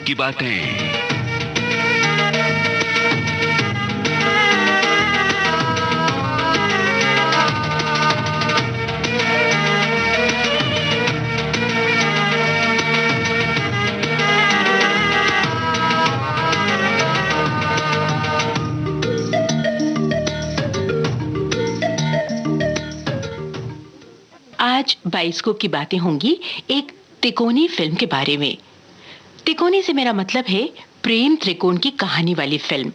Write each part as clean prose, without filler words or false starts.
की बातें। आज बाइस्कोप की बातें होंगी एक तिकोनी फिल्म के बारे में। तिकोनी से मेरा मतलब है प्रेम त्रिकोण की कहानी वाली फिल्म।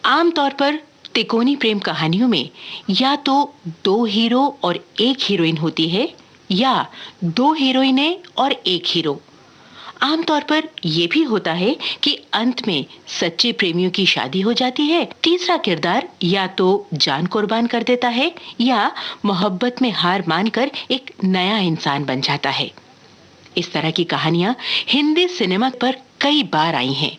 आमतौर पर तिकोनी प्रेम कहानियों में या तो दो हीरो और एक हीरोइन होती है या दो हीरोइनें और एक हीरो। आमतौर पर यह भी होता है कि अंत में सच्चे प्रेमियों की शादी हो जाती है। तीसरा किरदार या तो जान कुर्बान कर देता है या मोहब्बत में हार मानकर एक नया इंसान बन जाता है। इस तरह की कहानियां हिंदी सिनेमा पर कई बार आई हैं।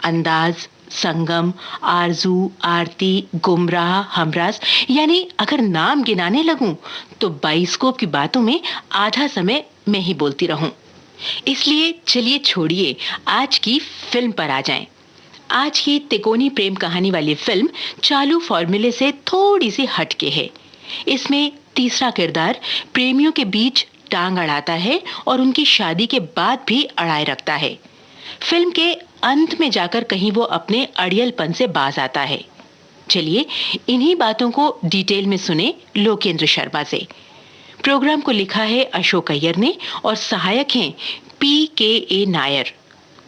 अंदाज, संगम, आरजू, आरती, गुमराह, हमराज, यानी अगर नाम गिनाने लगूं तो बाइस्कोप की बातों में आधा समय मैं ही बोलती रहूं। इसलिए चलिए छोड़िए, आज की फिल्म पर आ जाएं। आज की तिकोनी प्रेम कहानी वाली फिल्म चालू फॉर्मूले से थोड़ी सी हटके है। इसमें तीसरा किरदार प्रेमियों के बीच टांग अड़ाता है और उनकी शादी के बाद भी अड़ाए रखता है। फिल्म के अंत में जाकर कहीं वो अपने अड़ियलपन से बाज आता है। चलिए इन्हीं बातों को डिटेल में सुने लोकेंद्र शर्मा से। प्रोग्राम को लिखा है अशोक अय्यर ने और सहायक हैं PKA नायर।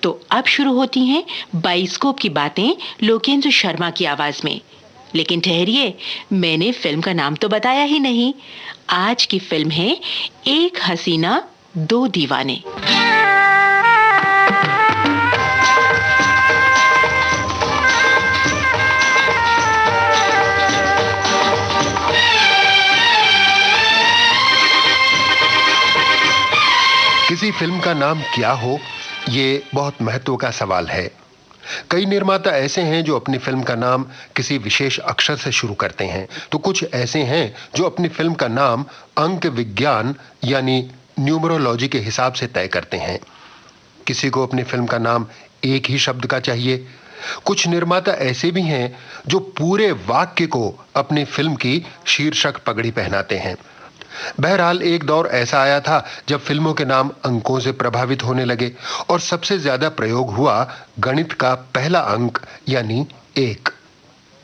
तो अब शुरू होती हैं बाइस्कोप की बातें लोकेंद्र शर्मा की आवाज में। लेकिन ठहरिए, मैंने फिल्म का नाम तो बताया ही नहीं। आज की फिल्म है एक हसीना दो दीवाने। किसी फिल्म का नाम क्या हो, ये बहुत महत्व का सवाल है। कई निर्माता ऐसे हैं जो अपनी फिल्म का नाम किसी विशेष अक्षर से शुरू करते हैं, तो कुछ ऐसे हैं जो अपनी फिल्म का नाम अंक विज्ञान यानी न्यूमरोलॉजी के हिसाब से तय करते हैं। किसी को अपनी फिल्म का नाम एक ही शब्द का चाहिए। कुछ निर्माता ऐसे भी हैं जो पूरे वाक्य को अपनी फिल्म की शीर्षक पगड़ी पहनाते हैं। बहरहाल एक दौर ऐसा आया था जब फिल्मों के नाम अंकों से प्रभावित होने लगे और सबसे ज्यादा प्रयोग हुआ गणित का पहला अंक यानी एक।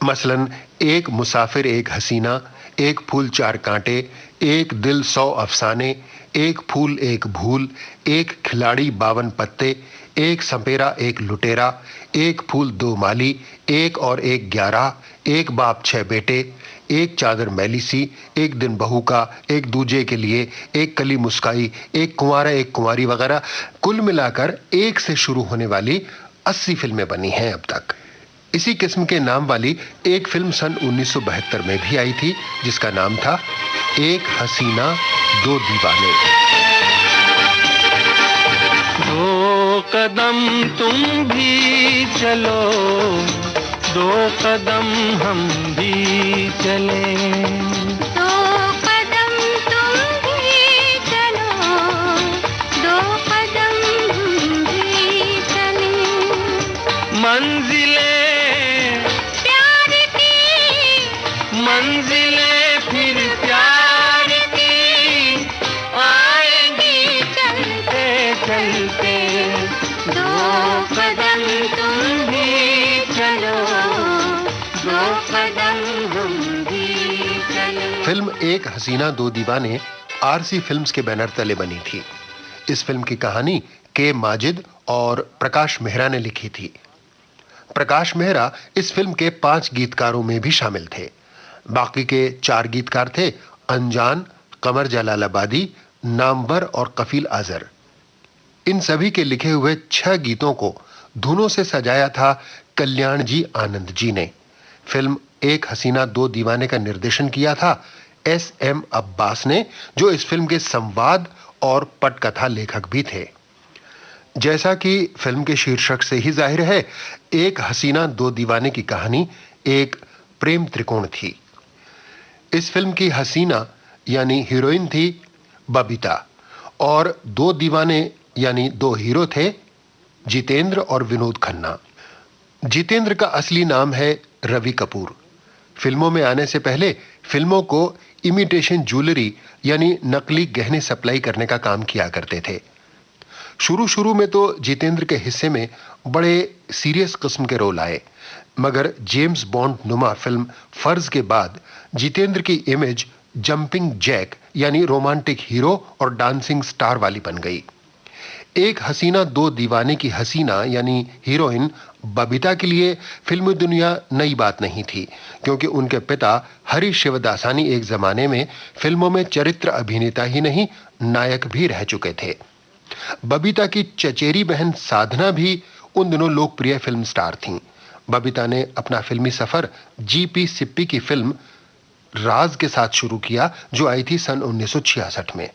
मसलन एक मुसाफिर एक हसीना, एक फूल चार कांटे, एक दिल 100 अफसाने, एक फूल एक भूल, एक खिलाड़ी 52 पत्ते, एक संपेरा एक लुटेरा, एक फूल दो माली, एक और एक 11, एक बाप 6 बेटे, एक चादर मैली सी, एक दिन बहू का, एक दूजे के लिए, एक कली मुस्काई, एक कुंवारा एक कुंवारी वगैरह। कुल मिलाकर एक से शुरू होने वाली 80 फिल्में बनी हैं अब तक। इसी किस्म के नाम वाली एक फिल्म सन 1972 में भी आई थी जिसका नाम था एक हसीना दो दीवाने। दो कदम तुम भी चलो, दो कदम हम भी चले, दो कदम तुम भी चलो, दो कदम हम भी चले, मंजिले प्यार की, मंजिले फिर प्यार की आएंगी चलते चलते, दो कदम तुम भी चलो, दो कदम हम भी चले। फिल्म एक हसीना दो दीवाने RC फिल्म्स के बैनर तले बनी थी। इस फिल्म की कहानी के माजिद और प्रकाश मेहरा ने लिखी थी। प्रकाश मेहरा इस फिल्म के 5 गीतकारों में भी शामिल थे। बाकी के 4 गीतकार थे अनजान, कमर जलालाबादी, नामवर और कफील आजर। इन सभी के लिखे हुए 6 गीतों को धुनों से सजाया था कल्याण जी आनंद जी ने। फिल्म एक हसीना दो दीवाने का निर्देशन किया था SM अब्बास ने, जो इस फिल्म के संवाद और पटकथा लेखक भी थे। जैसा कि फिल्म के शीर्षक से ही जाहिर है, एक हसीना दो दीवाने की कहानी एक प्रेम त्रिकोण थी। इस फिल्म की हसीना यानी हीरोइन थी बबीता और दो दीवाने यानी दो हीरो थे जितेंद्र और विनोद खन्ना। जितेंद्र का असली नाम है रवि कपूर। फिल्मों में आने से पहले फिल्मों को इमिटेशन ज्वेलरी यानी नकली गहने सप्लाई करने का काम किया करते थे। शुरू में तो जितेंद्र के हिस्से में बड़े सीरियस किस्म के रोल आए, मगर जेम्स बॉन्ड नुमा फिल्म फर्ज के बाद जितेंद्र की इमेज जंपिंग जैक यानी रोमांटिक हीरो और डांसिंग स्टार वाली बन गई। एक हसीना दो दीवाने की हसीना यानी हीरोइन बबीता के लिए फिल्मी दुनिया नई बात नहीं थी, क्योंकि उनके पिता हरि शिवदासानी एक जमाने में फिल्मों में चरित्र अभिनेता ही नहीं नायक भी रह चुके थे। बबीता की चचेरी बहन साधना भी उन दिनों लोकप्रिय फिल्म स्टार थीं। बबीता ने अपना फिल्मी सफर जीपी सिप्पी की फिल्म राज के साथ शुरू किया, जो आई थी सन 1966 में।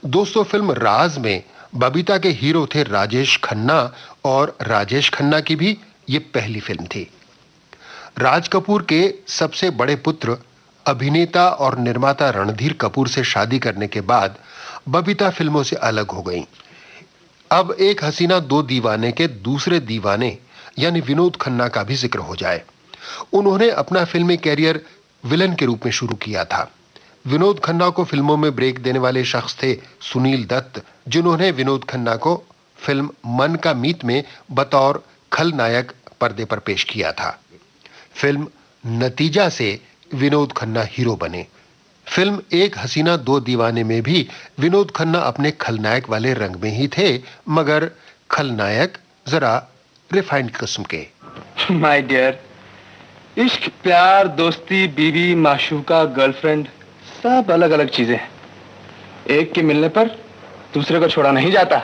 दोस्तों, फिल्म राज में बबीता के हीरो थे राजेश खन्ना, और राजेश खन्ना की भी ये पहली फिल्म थी। राज कपूर के सबसे बड़े पुत्र अभिनेता और निर्माता रणधीर कपूर से शादी करने के बाद बबीता फिल्मों से अलग हो गईं। अब एक हसीना दो दीवाने के दूसरे दीवाने यानी विनोद खन्ना का भी जिक्र हो जाए। उन्होंने अपना फिल्मी कैरियर विलन के रूप में शुरू किया था। विनोद खन्ना को फिल्मों में ब्रेक देने वाले शख्स थे सुनील दत्त, जिन्होंने विनोद खन्ना को फिल्म मन का मीत में बतौर खलनायक पर्दे पर पेश किया था। फिल्म नतीजा से विनोद खन्ना हीरो बने। फिल्म एक हसीना दो दीवाने में भी विनोद खन्ना अपने खलनायक वाले रंग में ही थे, मगर खलनायक जरा रिफाइंड किस्म के। माय डियर, इश्क, प्यार, दोस्ती, बीवी, माशूका, गर्लफ्रेंड, सब अलग अलग चीजें हैं। एक के मिलने पर दूसरे को छोड़ा नहीं जाता।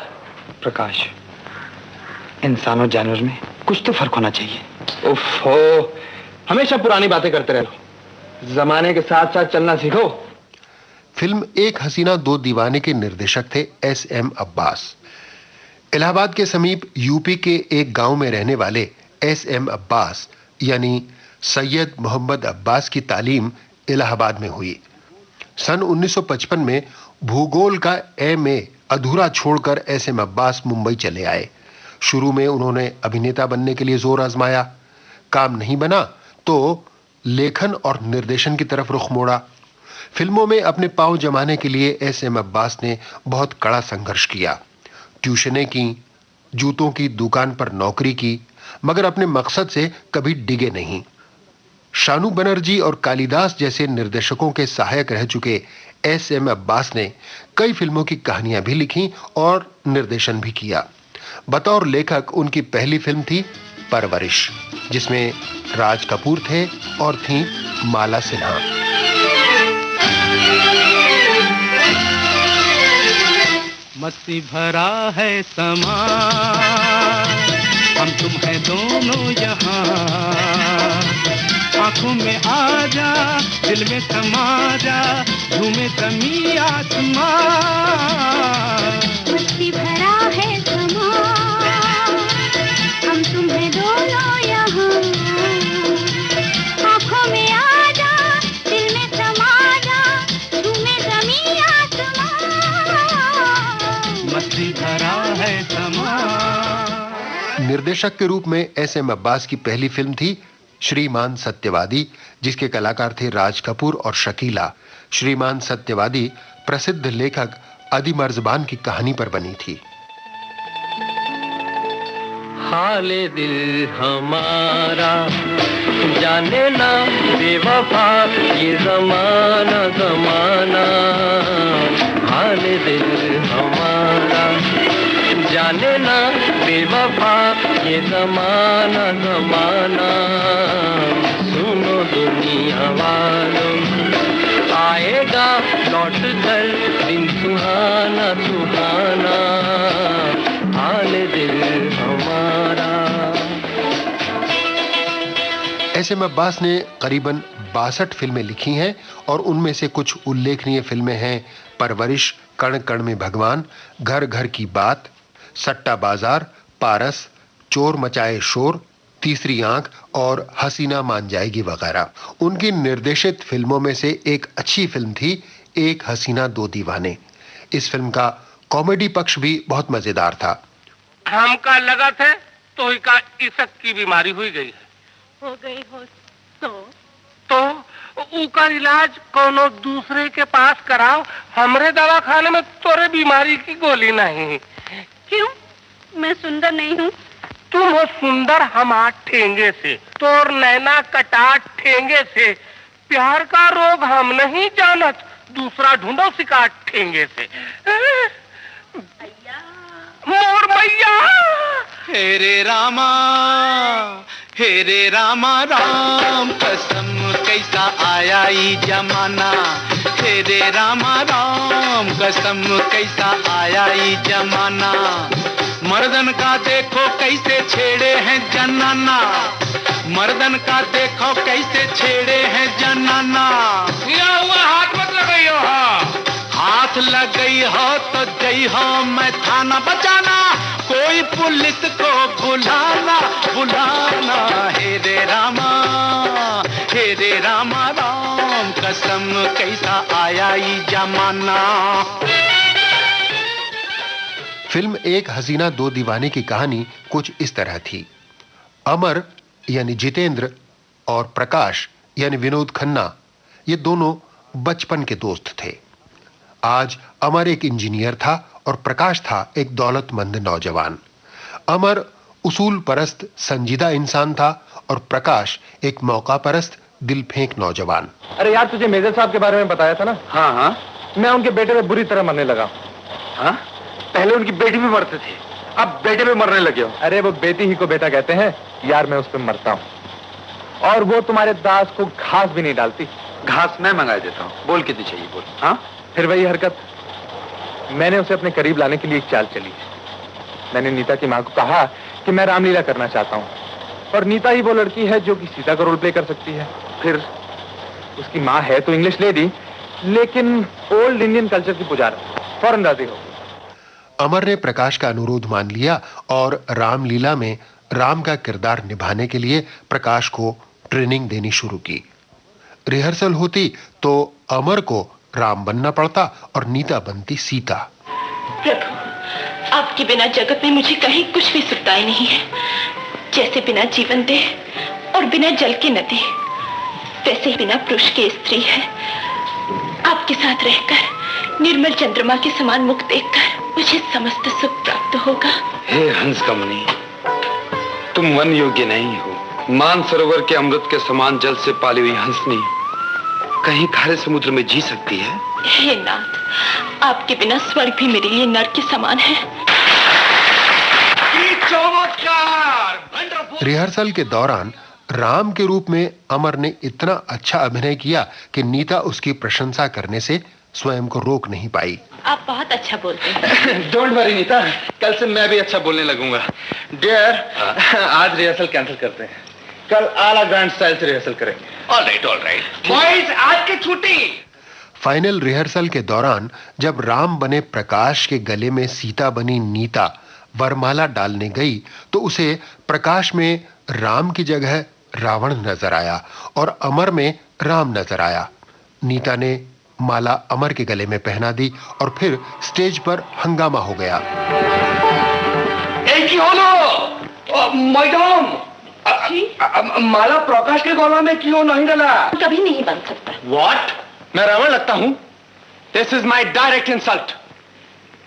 प्रकाश, इंसान और जानवर में कुछ तो फर्क होना चाहिए। ओफो, हमेशा पुरानी बातें करते रहो, जमाने के साथ साथ चलना सीखो। फिल्म एक हसीना दो दीवाने के निर्देशक थे एस.एम. अब्बास। इलाहाबाद के समीप यूपी के एक गांव में रहने वाले एस.एम. अब्बास यानी सैयद मोहम्मद अब्बास की तालीम इलाहाबाद में हुई। सन 1955 में भूगोल का एमए अधूरा छोड़कर एस.एम. अब्बास मुंबई चले आए। शुरू में उन्होंने अभिनेता बनने के लिए जोर आजमाया। काम नहीं बना तो लेखन और निर्देशन की तरफ रुख मोड़ा। फिल्मों में अपने पांव जमाने के लिए एस.एम. अब्बास ने बहुत कड़ा संघर्ष किया। ट्यूशनें की, जूतों की दुकान पर नौकरी की, मगर अपने मकसद से कभी डिगे नहीं। शानू बनर्जी और कालिदास जैसे निर्देशकों के सहायक रह चुके एस.एम. अब्बास ने कई फिल्मों की कहानियां भी लिखी और निर्देशन भी किया। बतौर लेखक उनकी पहली फिल्म थी परवरिश, जिसमें राज कपूर थे और थीं माला सिन्हा। मस्ती भरा है समा, हम तुम हैं दोनों यहाँ, आंखों में आ जा, दिल में समा जा, झूमे ज़मीं आसमां। मस्ती भरा है समा, हम तुम हैं दोनों यहाँ, आंखों में आ जा, दिल में समा जा, झूमे ज़मीं आसमां। मस्ती भरा है समा। निर्देशक के रूप में एस.एम. अब्बास की पहली फिल्म थी श्रीमान सत्यवादी, जिसके कलाकार थे राज कपूर और शकीला। श्रीमान सत्यवादी प्रसिद्ध लेखक अदी मर्ज़बान की कहानी पर बनी थी। हाले दिल हमारा जाने ना बेवफा ये ज़माना ज़माना, हाले दिल हमारा जाने ना बेवफा ये ज़माना ज़माना। सुनो दुनिया वालों, आएगा लौट कर दिन सुहाना सुहाना, हाल दिल हमारा। एस.एम. अब्बास ने करीबन 62 फिल्में लिखी हैं और उनमें से कुछ उल्लेखनीय फिल्में हैं परवरिश, कण कण में भगवान, घर घर की बात, सट्टा बाजार, पारस, चोर मचाए शोर, तीसरी आंख और हसीना मान जाएगी वगैरह। उनकी निर्देशित फिल्मों में से एक अच्छी फिल्म थी एक हसीना दो दीवाने। इस फिल्म का कॉमेडी पक्ष भी बहुत मजेदार था। हमका लगत है तो का इसक की बीमारी हुई गई है। हो गई हो तो उकर इलाज कोनो दूसरे के पास कराओ। हमरे दवाखाने में तोरे बीमारी की गोली नहीं। क्यों? मैं सुंदर नहीं हूँ? तुम हो सुंदर हमार ठेंगे से, तोर नैना कटाट ठेंगे से। प्यार का रोग हम नहीं जानत, दूसरा ढूंढो शिकायत ठेंगे से। मोर मैया। हे रे राम कसम कैसा आया ई जमाना। हे रे राम कसम कैसा आया ई जमाना। मर्दन का देखो कैसे छेड़े हैं जनाना। मर्दन का देखो कैसे छेड़े हैं जनाना। या हुआ हाथ मत लगाइयो। हाथ लग गई हो तो जई हो मैं थाना बचाना। कोई पुलिस को बुलाना बुलाना। हे रे रामा राम कसम कैसा आया ई जमाना। फिल्म एक हसीना दो दीवाने की कहानी कुछ इस तरह थी। अमर यानी जितेंद्र और प्रकाश यानी विनोद खन्ना, ये दोनों बचपन के दोस्त थे। आज अमर एक इंजीनियर था और प्रकाश था एक दौलतमंद नौजवान। अमर उसूल परस्त संजीदा इंसान था और प्रकाश एक मौका परस्त दिल फेंक नौजवान। अरे यार, तुझे मेजर साहब के बारे में बताया था ना? हाँ हाँ। मैं उनके बेटे पे बुरी तरह मरने लगा। हाँ? पहले उनकी बेटी भी मरते थे, अब बेटे पे मरने लगे हो। अरे वो बेटी ही को बेटा कहते हैं यार, मैं उस पर मरता हूँ। और वो तुम्हारे दास को घास भी नहीं डालती। घास मैं मंगा देता हूँ। बोल कितनी चाहिए बोल। हाँ? फिर वही हरकत। मैंने उसे अपने करीब लाने के लिए एक चाल चली। मैंने नीता की माँ को कहा कि मैं रामलीला करना चाहता हूँ, और नीता ही वो लड़की है जो कि सीता का रोल प्ले कर सकती है। फिर उसकी माँ है तो इंग्लिश लेडी, लेकिन ओल्ड इंडियन कल्चर की पुजारी, फौरन राजी हो। अमर ने प्रकाश का अनुरोध मान लिया और रामलीला में राम का किरदार निभाने के लिए प्रकाश को ट्रेनिंग देनी शुरू की। रिहर्सल होती तो अमर को राम बनना पड़ता और नीता बनती सीता। प्रभु, आपके बिना जगत में मुझे कहीं कुछ भी सुखदाई नहीं है। जैसे बिना जीवन दे और बिना जल के नदी, वैसे ही बिना पुरुष के स्त्री है। आपके साथ रहकर निर्मल चंद्रमा के समान मुख देखकर मुझे समस्त सुख प्राप्त होगा। हे हंस का मुनि, तुम वन योग्य नहीं हो। मानसरोवर के अमृत के समान जल से पाली हुई हंसनी कहीं खारे समुद्र में जी सकती है? हे नाथ, आपके बिना स्वर्ग भी मेरे लिए नर्क के समान है। रिहर्सल के दौरान राम के रूप में अमर ने इतना अच्छा अभिनय किया कि नीता उसकी प्रशंसा करने से स्वयं को रोक नहीं पाई। आप बहुत अच्छा बोलते हैं। डोंट वरी नीता, कल से मैं भी अच्छा बोलने लगूंगा। डियर, आज रिहर्सल कैंसिल करते हैं, कल आला ग्रैंड स्टाइल से रिहर्सल करेंगे। ऑल राइट बॉयज, आज की छुट्टी। फाइनल रिहर्सल के दौरान जब राम बने प्रकाश के गले में सीता बनी नीता वरमाला डालने गई तो उसे प्रकाश में राम की जगह रावण नजर आया और अमर में राम नजर आया। नीता ने माला अमर के गले में पहना दी और फिर स्टेज पर हंगामा हो गया। एक ही होलो मैडम, माला प्रकाश के गला में क्यों नहीं डाला? कभी नहीं बन सकता। व्हाट? मैं रावण लगता हूँ? This is my direct insult.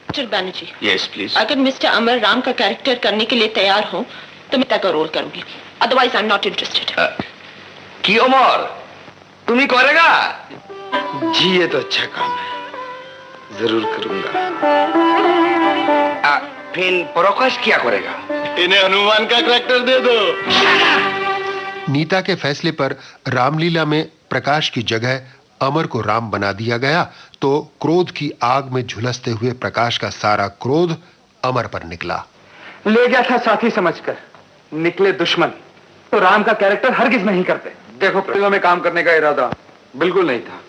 Mister Banerjee, yes please. अगर मिस्टर अमर राम का कैरेक्टर करने के लिए तैयार हो तो मैं का रोल करूंगी, otherwise I am not interested. की अमर तुम ही करेगा? जी, ये तो अच्छा काम है, जरूर करूंगा। फिर प्रकाश क्या करेगा? इन्हें हनुमान का कैरेक्टर दे दो। नीता के फैसले पर रामलीला में प्रकाश की जगह अमर को राम बना दिया गया तो क्रोध की आग में झुलसते हुए प्रकाश का सारा क्रोध अमर पर निकला। ले गया था साथी समझकर, निकले दुश्मन। तो राम का कैरेक्टर हरगिज नहीं करते। देखो, फिल्मों में काम करने का इरादा बिल्कुल नहीं था।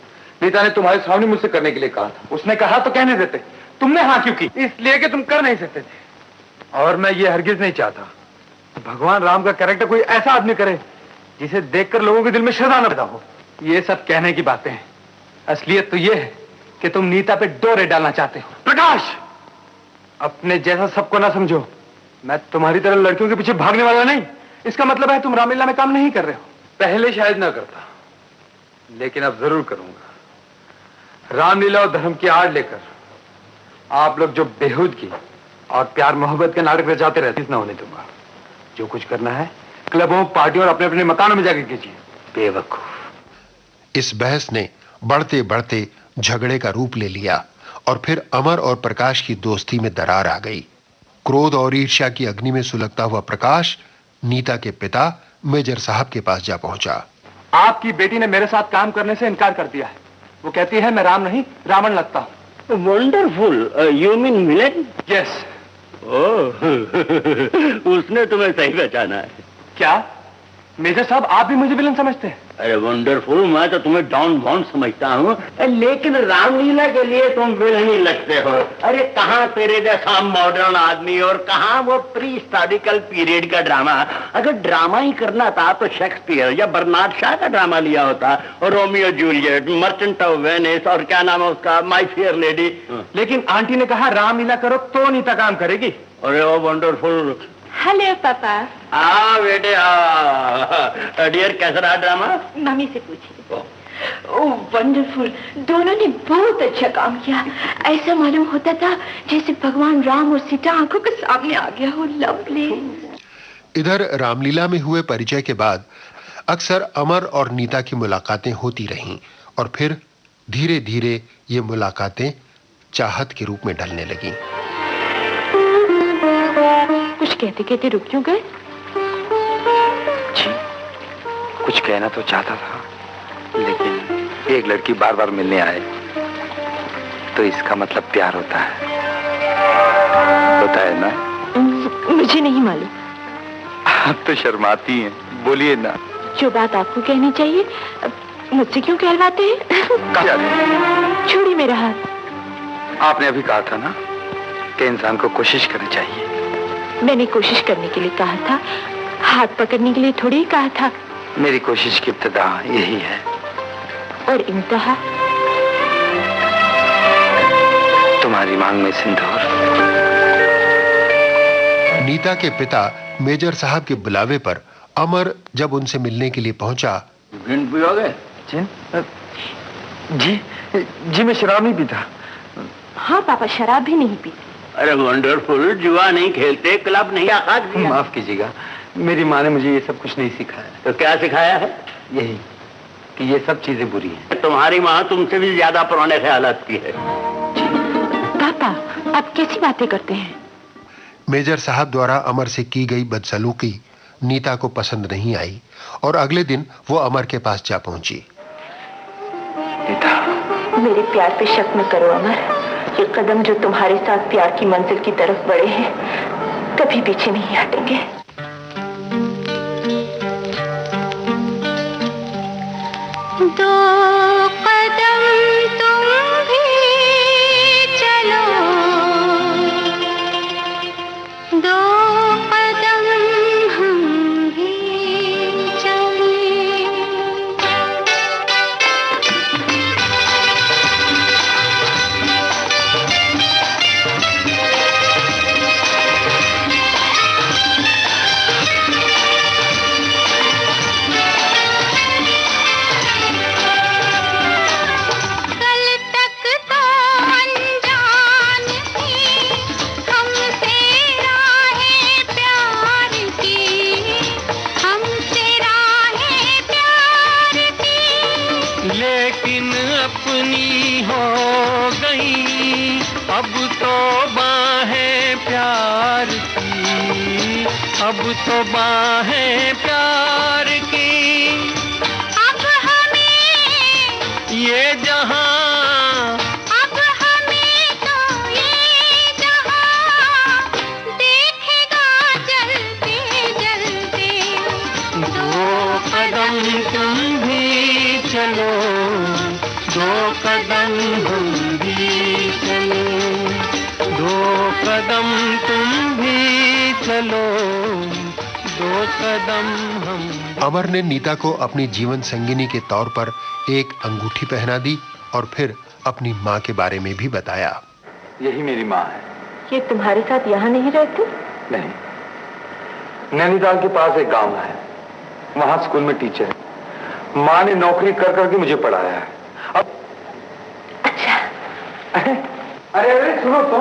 नीता ने तुम्हारे सामने मुझसे करने के लिए कहा था। उसने कहा तो कहने देते, तुमने हाँ क्यों की? इसलिए कि तुम कर नहीं सकते थे। और मैं ये हरगिज नहीं चाहता भगवान राम का कैरेक्टर कोई ऐसा आदमी करे जिसे देखकर लोगों के दिल में श्रद्धा न पैदा हो। ये सब कहने की बातें हैं, असलियत तो ये है कि तुम नीता पे डोरे डालना चाहते हो। प्रकाश, अपने जैसा सबको ना समझो, मैं तुम्हारी तरह लड़कियों के पीछे भागने वाला नहीं। इसका मतलब है तुम रामलीला में काम नहीं कर रहे हो। पहले शायद ना करता, लेकिन अब जरूर करूंगा। रामलीला और धर्म की आड़ लेकर आप लोग जो बेहूदगी और प्यार मोहब्बत के नाटक रचाते रहते ना होने दूंगा। जो कुछ करना है क्लबों, पार्टियों और अपने अपने मकानों में जाकर कीजिए। बेवकूफ। इस बहस ने बढ़ते बढ़ते झगड़े का रूप ले लिया और फिर अमर और प्रकाश की दोस्ती में दरार आ गई। क्रोध और ईर्ष्या की अग्नि में सुलगता हुआ प्रकाश नीता के पिता मेजर साहब के पास जा पहुंचा। आपकी बेटी ने मेरे साथ काम करने से इनकार कर दिया है। वो कहती है मैं राम नहीं रावण लगता हूँ। Wonderful, you mean villain? Yes. Oh, उसने तुम्हें सही पहचाना है। क्या मेजर साहब आप भी मुझे विलन समझते हैं? अरे वंडरफुल, मैं तो तुम्हें डॉन बॉन्ड समझता हूँ, लेकिन रामलीला के लिए तुम विलन ही लगते हो। अरे कहाँ तेरे जैसा मॉडर्न आदमी और कहाँ वो प्री हिस्टोरिकल पीरियड का ड्रामा। अगर ड्रामा ही करना था तो शेक्सपियर या बर्नार्ड शॉ का ड्रामा लिया होता, और Romeo Juliet, merchant of Venice और क्या नाम है उसका, माय फेयर लेडी। लेकिन आंटी ने कहा रामलीला करो तो नीता काम करेगी। अरे वो वंडरफुल। हेलो पापा। बेटे डियर, कैसा रहा ड्रामा? मम्मी से पूछिए। ओह वंडरफुल, दोनों ने बहुत अच्छा काम किया। ऐसा मालूम होता था जैसे भगवान राम और सीता आंखों के सामने आ गया हो। लवली। इधर रामलीला में हुए परिचय के बाद अक्सर अमर और नीता की मुलाकातें होती रहीं और फिर धीरे धीरे ये मुलाकातें चाहत के रूप में ढलने लगीं। कुछ कहते कहते रुक क्यों गए? जी, कुछ कहना तो चाहता था, लेकिन एक लड़की बार बार मिलने आए तो इसका मतलब प्यार होता है ना? मुझे नहीं मालूम। आप तो शर्माती हैं, बोलिए ना। जो बात आपको कहनी चाहिए मुझसे क्यों कहलवाते हैं? छोड़िए मेरा हाथ। आपने अभी कहा था ना कि इंसान को कोशिश करनी चाहिए। मैंने कोशिश करने के लिए कहा था, हाथ पकड़ने के लिए थोड़ी ही कहा था। मेरी कोशिश की इब्तिदा यही है। और इंतहा? तुम्हारी मांग में सिंदूर। नीता के पिता मेजर साहब के बुलावे पर अमर जब उनसे मिलने के लिए पहुंचा। जिन पियोगे? जिन? जी मैं शराब नहीं पीता। हाँ पापा, शराब भी नहीं पीते। अरे वंडरफुल, जुआ नहीं खेलते, क्लब नहीं आकाश दिया। माफ कीजिएगा, मेरी माँ ने मुझे ये सब कुछ नहीं सिखाया। तो क्या सिखाया है? यही कि ये सब चीजें बुरी हैं। तुम्हारी माँ तुमसे भी ज्यादा पुराने ख्यालात की है। पापा आप कैसी बातें करते हैं? मेजर साहब द्वारा अमर से की गई बदसलूकी नीता को पसंद नहीं आई और अगले दिन वो अमर के पास जा पहुंची। नीता, मेरे प्यार पे शक न करो अमर। ये कदम जो तुम्हारे साथ प्यार की मंजिल की तरफ बढ़े हैं कभी पीछे नहीं हटेंगे। दो कदम तुम भी चलो, दो कदम हम भी चलें। अब तो बाहें प्यार की, अब हमें ये जहां, अब हमें तो ये जहां देखेगा जलते जलते। दो कदम तुम भी चलो, दो कदम हम भी चलो, दो कदम तुम भी चलो, दो कदम हम। अमर ने नीता को अपनी जीवन संगिनी के तौर पर एक अंगूठी पहना दी और फिर अपनी माँ के बारे में भी बताया। यही मेरी माँ है। ये तुम्हारे साथ यहाँ नहीं रहती? नहीं, नैनीताल के पास एक गांव है, वहां स्कूल में टीचर है। माँ ने नौकरी कर करके मुझे पढ़ाया है। अब अच्छा। अरे अरे सुनो तो।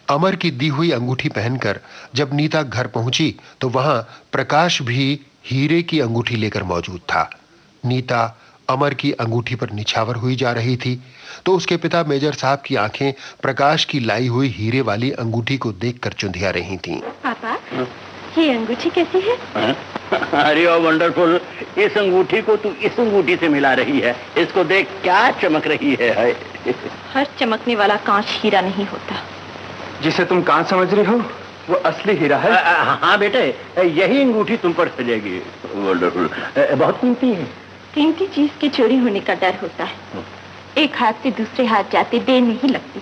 अमर की दी हुई अंगूठी पहनकर जब नीता घर पहुंची तो वहां प्रकाश भी हीरे की अंगूठी लेकर मौजूद था। नीता अमर की अंगूठी पर निछावर हुई जा रही थी तो उसके पिता मेजर साहब की आंखें प्रकाश की लाई हुई हीरे वाली अंगूठी को देखकर चुंधिया रही थीं। पापा, ये अंगूठी कैसी है? अरे ओ वंडरफुल, इस अंगूठी को तू इस अंगूठी से मिला रही है। इसको देख क्या चमक रही है। हर चमकने वाला कांच हीरा नहीं होता। जिसे तुम कांच समझ रही हो वो असली हीरा है। हाँ बेटे, यही अंगूठी तुम पर सजेगी। वंडरफुल, बहुत कीमती है। कीमती चीज के चोरी होने का डर होता है। एक हाथ से दूसरे हाथ जाते देर नहीं लगती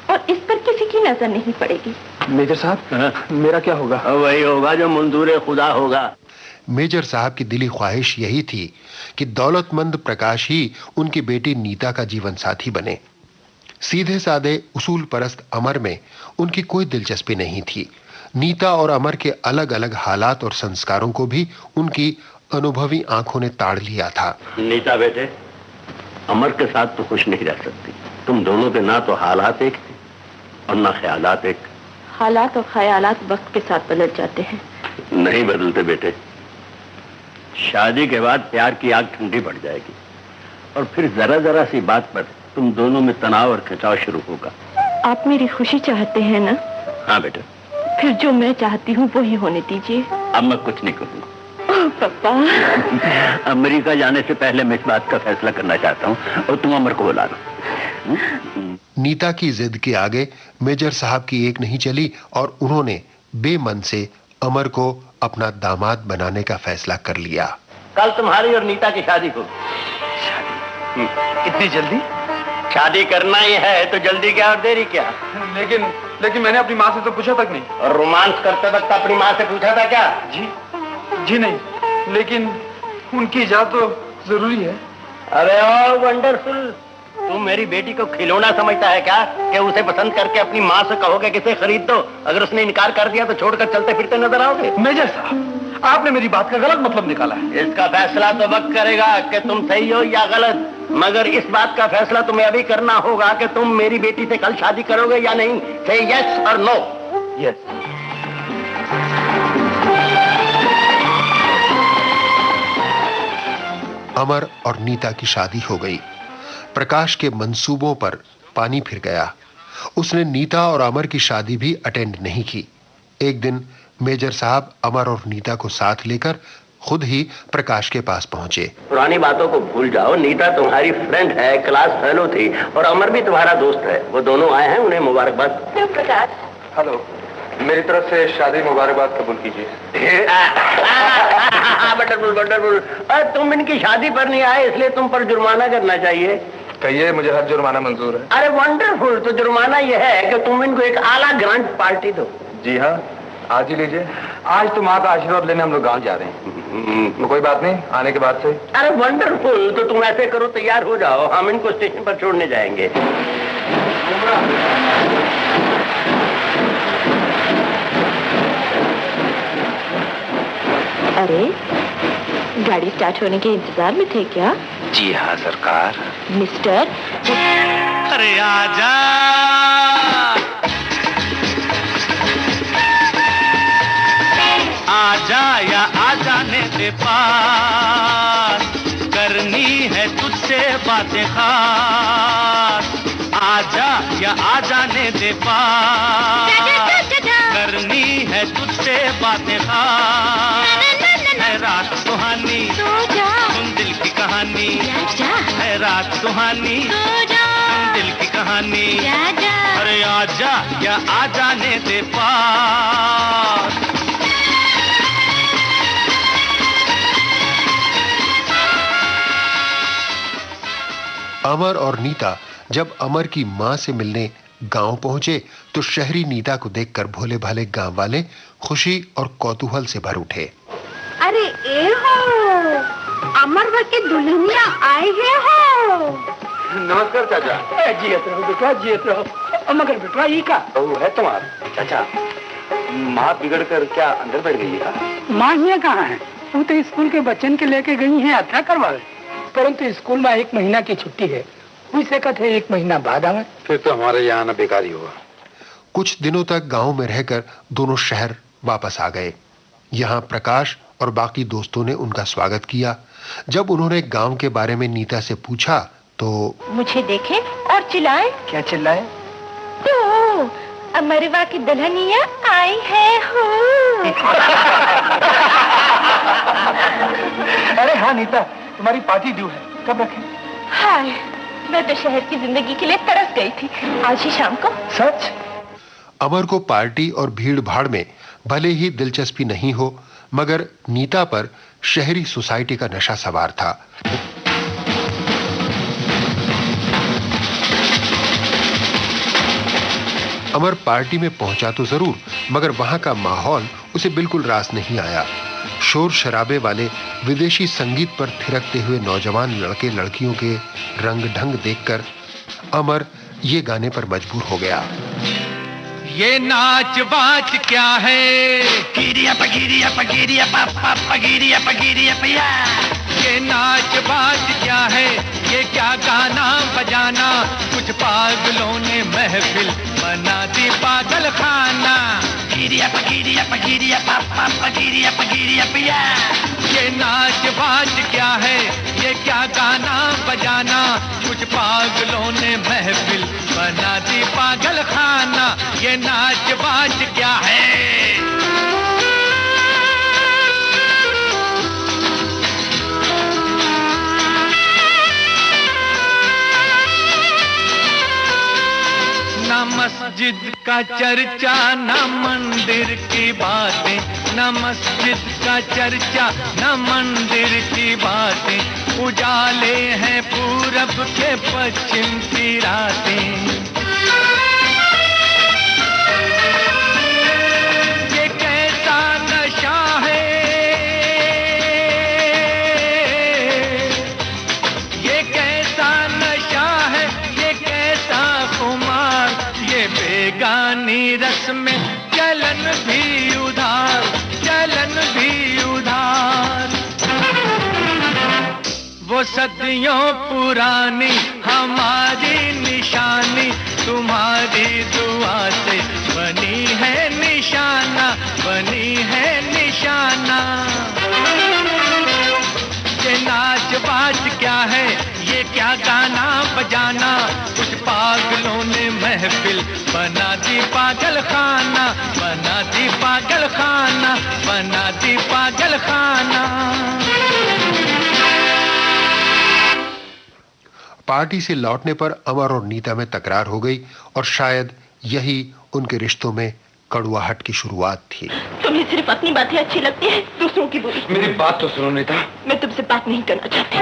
और इस पर किसी की नजर नहीं पड़ेगी। मेजर साहब, मेरा क्या होगा? वही होगा जो मंजूर खुदा होगा। मेजर साहब की दिली ख्वाहिश यही थी कि दौलतमंद प्रकाश ही उनकी बेटी नीता का जीवन साथी बने। सीधे साधे उसूल परस्त अमर में उनकी कोई दिलचस्पी नहीं थी। नीता और अमर के अलग अलग हालात और संस्कारों को भी उनकी अनुभवी आंखों ने ताड़ लिया था। नीता बेटे, अमर के साथ तो खुश नहीं रह सकती। तुम दोनों के ना तो हालात एक थे और ना ख्यालात एक। हालात और ख्यालात वक्त के साथ बदल जाते हैं। नहीं बदलते बेटे। शादी के बाद प्यार की आग ठंडी पड़ जाएगी और फिर जरा जरा सी बात पर तुम दोनों में तनाव और खिंचाव शुरू होगा। आप मेरी खुशी चाहते हैं ना? हाँ बेटे। फिर जो मैं चाहती हूँ वही होने दीजिए। अब मैं कुछ नहीं कहूँगा। पापा, अमेरिका जाने से पहले मैं इस बात का फैसला करना चाहता हूँ और तुम अमर को बुला लो। नीता की जिद के आगे मेजर साहब की एक नहीं चली और उन्होंने बेमन से अमर को अपना दामाद बनाने का फैसला कर लिया। कल तुम्हारी और नीता की शादी हो। इतनी जल्दी? शादी करना ही है तो जल्दी क्या और देरी क्या? लेकिन मैंने अपनी माँ से तो पूछा तक नहीं। और रोमांस करते वक्त अपनी माँ से पूछा था क्या? जी नहीं, लेकिन उनकी इजाजत तो जरूरी है। अरे ओ वंडरफुल, तुम मेरी बेटी को खिलौना समझता है क्या कि उसे पसंद करके अपनी माँ से कहोगे कि इसे खरीद दो? अगर उसने इनकार कर दिया तो छोड़कर चलते फिरते नजर आओगे। मेजर साहब, आपने मेरी बात का गलत मतलब निकाला है। इसका फैसला तो वक्त करेगा कि तुम सही हो या गलत, मगर इस बात का फैसला तुम्हें अभी करना होगा कि तुम मेरी बेटी से कल शादी करोगे या नहीं। से यस और नो। यस। अमर और नीता की शादी हो गई। प्रकाश के मंसूबों पर पानी फिर गया। उसने नीता और अमर की शादी भी अटेंड नहीं की। एक दिन मेजर साहब अमर और नीता को साथ लेकर खुद ही प्रकाश के पास पहुंचे। पुरानी बातों को भूल जाओ। नीता तुम्हारी फ्रेंड है, क्लास फेलो थी, और अमर भी तुम्हारा दोस्त है। वो दोनों आए हैं, उन्हें मुबारकबाद। प्रकाश, हेलो, मेरी तरफ से शादी मुबारकबाद कबूल कीजिए। Wonderful wonderful. तुम इनकी शादी पर नहीं आए इसलिए तुम पर जुर्माना करना चाहिए। कहिए, मुझे हर जुर्माना मंजूर है। अरे वंडरफुल, तो जुर्माना यह है कि तुम इनको एक आला ग्रांड पार्टी दो। जी हाँ, आज ही लीजिए। आज तो माँ का आशीर्वाद लेने हम लोग गांव जा रहे हैं। तो कोई बात नहीं, आने के बाद से। अरे वंडरफुल, तो तुम ऐसे करो, तैयार हो जाओ, हम इनको स्टेशन पर छोड़ने जाएंगे। अरे, गाड़ी स्टार्ट होने के इंतजार में थे क्या? जी हाँ सरकार। मिस्टर, अरे आजा आजा या आ जाने दे पास, करनी है तुझसे बातें खास। आजा या आ जाने दे पास, करनी है तुझसे बातें खास। है रात सुहानी, सुन दिल की कहानी। है रात सुहानी, सुन दिल की कहानी। अरे आजा या आ जाने दे पास। अमर और नीता जब अमर की मां से मिलने गांव पहुंचे तो शहरी नीता को देखकर भोले भाले गांव वाले खुशी और कौतूहल से भर उठे। अरे ए हो, अमर के दुल्हनिया आए हैं हो। नमस्कार चाचा। जियत रहो बेटा, जियत रहो। मगर बेटा ये का बहू है तुम्हारा? चाचा, माँ बिगड़ कर क्या अंदर बैठ गई है? माँ ही कहाँ है? वो तो स्कूल के बच्चन के लेके गई हैं यात्रा करवावे, परंतु स्कूल में 1 महीना की छुट्टी है, उसे कहते 1 महीना बाद आवे। फिर तो हमारे यहाँ आना बेकार ही हुआ। कुछ दिनों तक गांव में रहकर दोनों शहर वापस आ गए। यहाँ प्रकाश और बाकी दोस्तों ने उनका स्वागत किया। जब उन्होंने गांव के बारे में नीता से पूछा तो मुझे देखे और चिल्लाए। क्या चिल्लाए? तो अमरवा की दुल्हनिया आई है हो। अरे हाँ नीता, तुम्हारी पार्टी ड्यू है, कब रखें? हाय, मैं तो शहर की जिंदगी के लिए तरस गई थी, आज ही शाम को। सच? अमर को पार्टी और भीड़ भाड़ में भले ही दिलचस्पी नहीं हो, मगर नीता पर शहरी सोसाइटी का नशा सवार था। अमर पार्टी में पहुंचा तो जरूर, मगर वहां का माहौल उसे बिल्कुल रास नहीं आया। शोर शराबे वाले विदेशी संगीत पर थिरकते हुए नौजवान लड़के लड़कियों के रंग ढंग देखकर अमर ये गाने पर मजबूर हो गया। ये नाच बाच क्या है? गिरिया पगिरिया पगिरिया पापा पगिरिया पगिरिया पिया। ये नाच बाच क्या है? ये क्या गाना बजाना? कुछ पागलों ने महफिल बना दी पागल खाना। गिरिया पगिरिया पापा पगिरिया पगिरिया पिया। ये नाच बाच क्या है? ये क्या गाना बजाना? कुछ पागलों ने महफिल बना दी पागल खाना। ये नाच बाज क्या है? न मस्जिद का चर्चा न मंदिर की बातें, न मस्जिद का चर्चा न मंदिर की बातें। उजाले हैं पूरब के पश्चिम की रातें। रस में चलन भी उधार, चलन भी उधार। वो सदियों पुरानी हमारी निशानी, तुम्हारी दुआ से बनी है निशाना, बनी है निशाना। ये नाच बाज क्या है? ये क्या गाना बजाना? कुछ पागलों ने महफिल बना दी पागल खाना, बना दी पागल खाना, बना दी पागल खाना। पार्टी से लौटने पर अमर और नीता में तकरार हो गई और शायद यही उनके रिश्तों में कड़वाहट की शुरुआत थी। तुम्हें सिर्फ अपनी बातें अच्छी लगती है, दूसरों की बुरी। मेरी बात तो सुनो नीता। मैं तुमसे बात नहीं करना चाहती।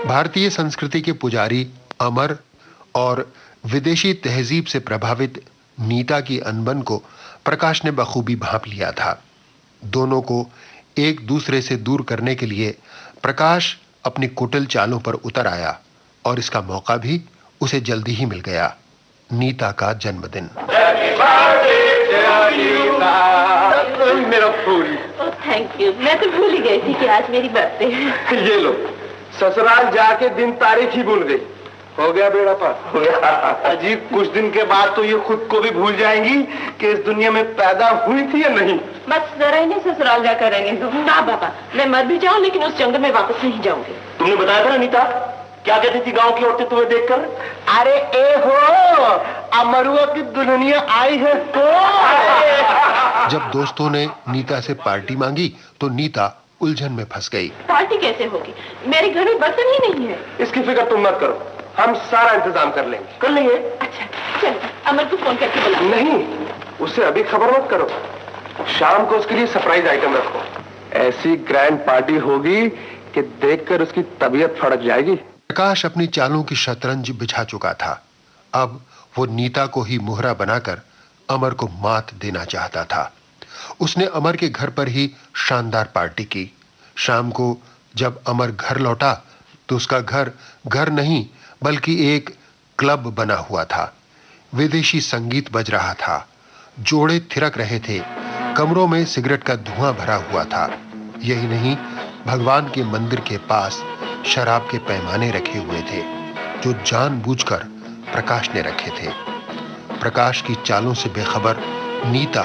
भारतीय संस्कृति के पुजारी अमर और विदेशी तहजीब से प्रभावित नीता की अनबन को प्रकाश ने बखूबी भांप लिया था। दोनों को एक दूसरे से दूर करने के लिए प्रकाश अपनी कुटिल चालों पर उतर आया और इसका मौका भी उसे जल्दी ही मिल गया। नीता का जन्मदिन। मेरा फूल। थैंक यू, मैं तो भूल ही गई थी कि आज मेरी बर्थडे है। ये लो, ससुराल जाके दिन तारीख ही भूल गई। हो गया बेड़ा पार। अजीब, कुछ दिन के बाद तो ये खुद को भी भूल जाएंगी कि इस दुनिया में पैदा हुई थी या नहीं। बस जरा ही नहीं ससुराल जाकर रहने दो। ना बाबा, मैं मर भी जाऊं लेकिन उस जंगल में वापस नहीं जाऊंगी। तुमने बताया था ना नीता, क्या कहती थी गांव की औरतें तुम्हें देखकर? अरे ए हो, अमरुआ की दुल्हनिया आई है तो। जब दोस्तों ने नीता से पार्टी मांगी तो नीता उलझन में फंस गई। पार्टी कैसे होगी? मेरे घर में बर्तन ही नहीं है। इसकी फिक्र तुम मत करो, हम सारा इंतजाम कर लेंगे। कर लेंगे? अच्छा चलो, अमर को फोन करके बुलाओ। नहीं, उसे अभी खबर मत करो। शाम को उसके लिए सरप्राइज आइटम रखो। ऐसी ग्रैंड पार्टी होगी कि देखकर उसकी तबीयत फड़क जाएगी। प्रकाश अपनी चालों की शतरंज बिछा चुका था। अब वो नीता को ही मोहरा बनाकर अमर को मात देना चाहता था। उसने अमर के घर पर ही शानदार पार्टी की। शाम को जब अमर घर लौटा तो उसका घर घर नहीं बल्कि एक क्लब बना हुआ था। विदेशी संगीत बज रहा था। जोड़े थिरक रहे थे। कमरों में सिगरेट का धुआं भरा हुआ था। यही नहीं, भगवान के मंदिर के पास शराब के पैमाने रखे हुए थे जो जानबूझकर प्रकाश ने रखे थे। प्रकाश की चालों से बेखबर नीता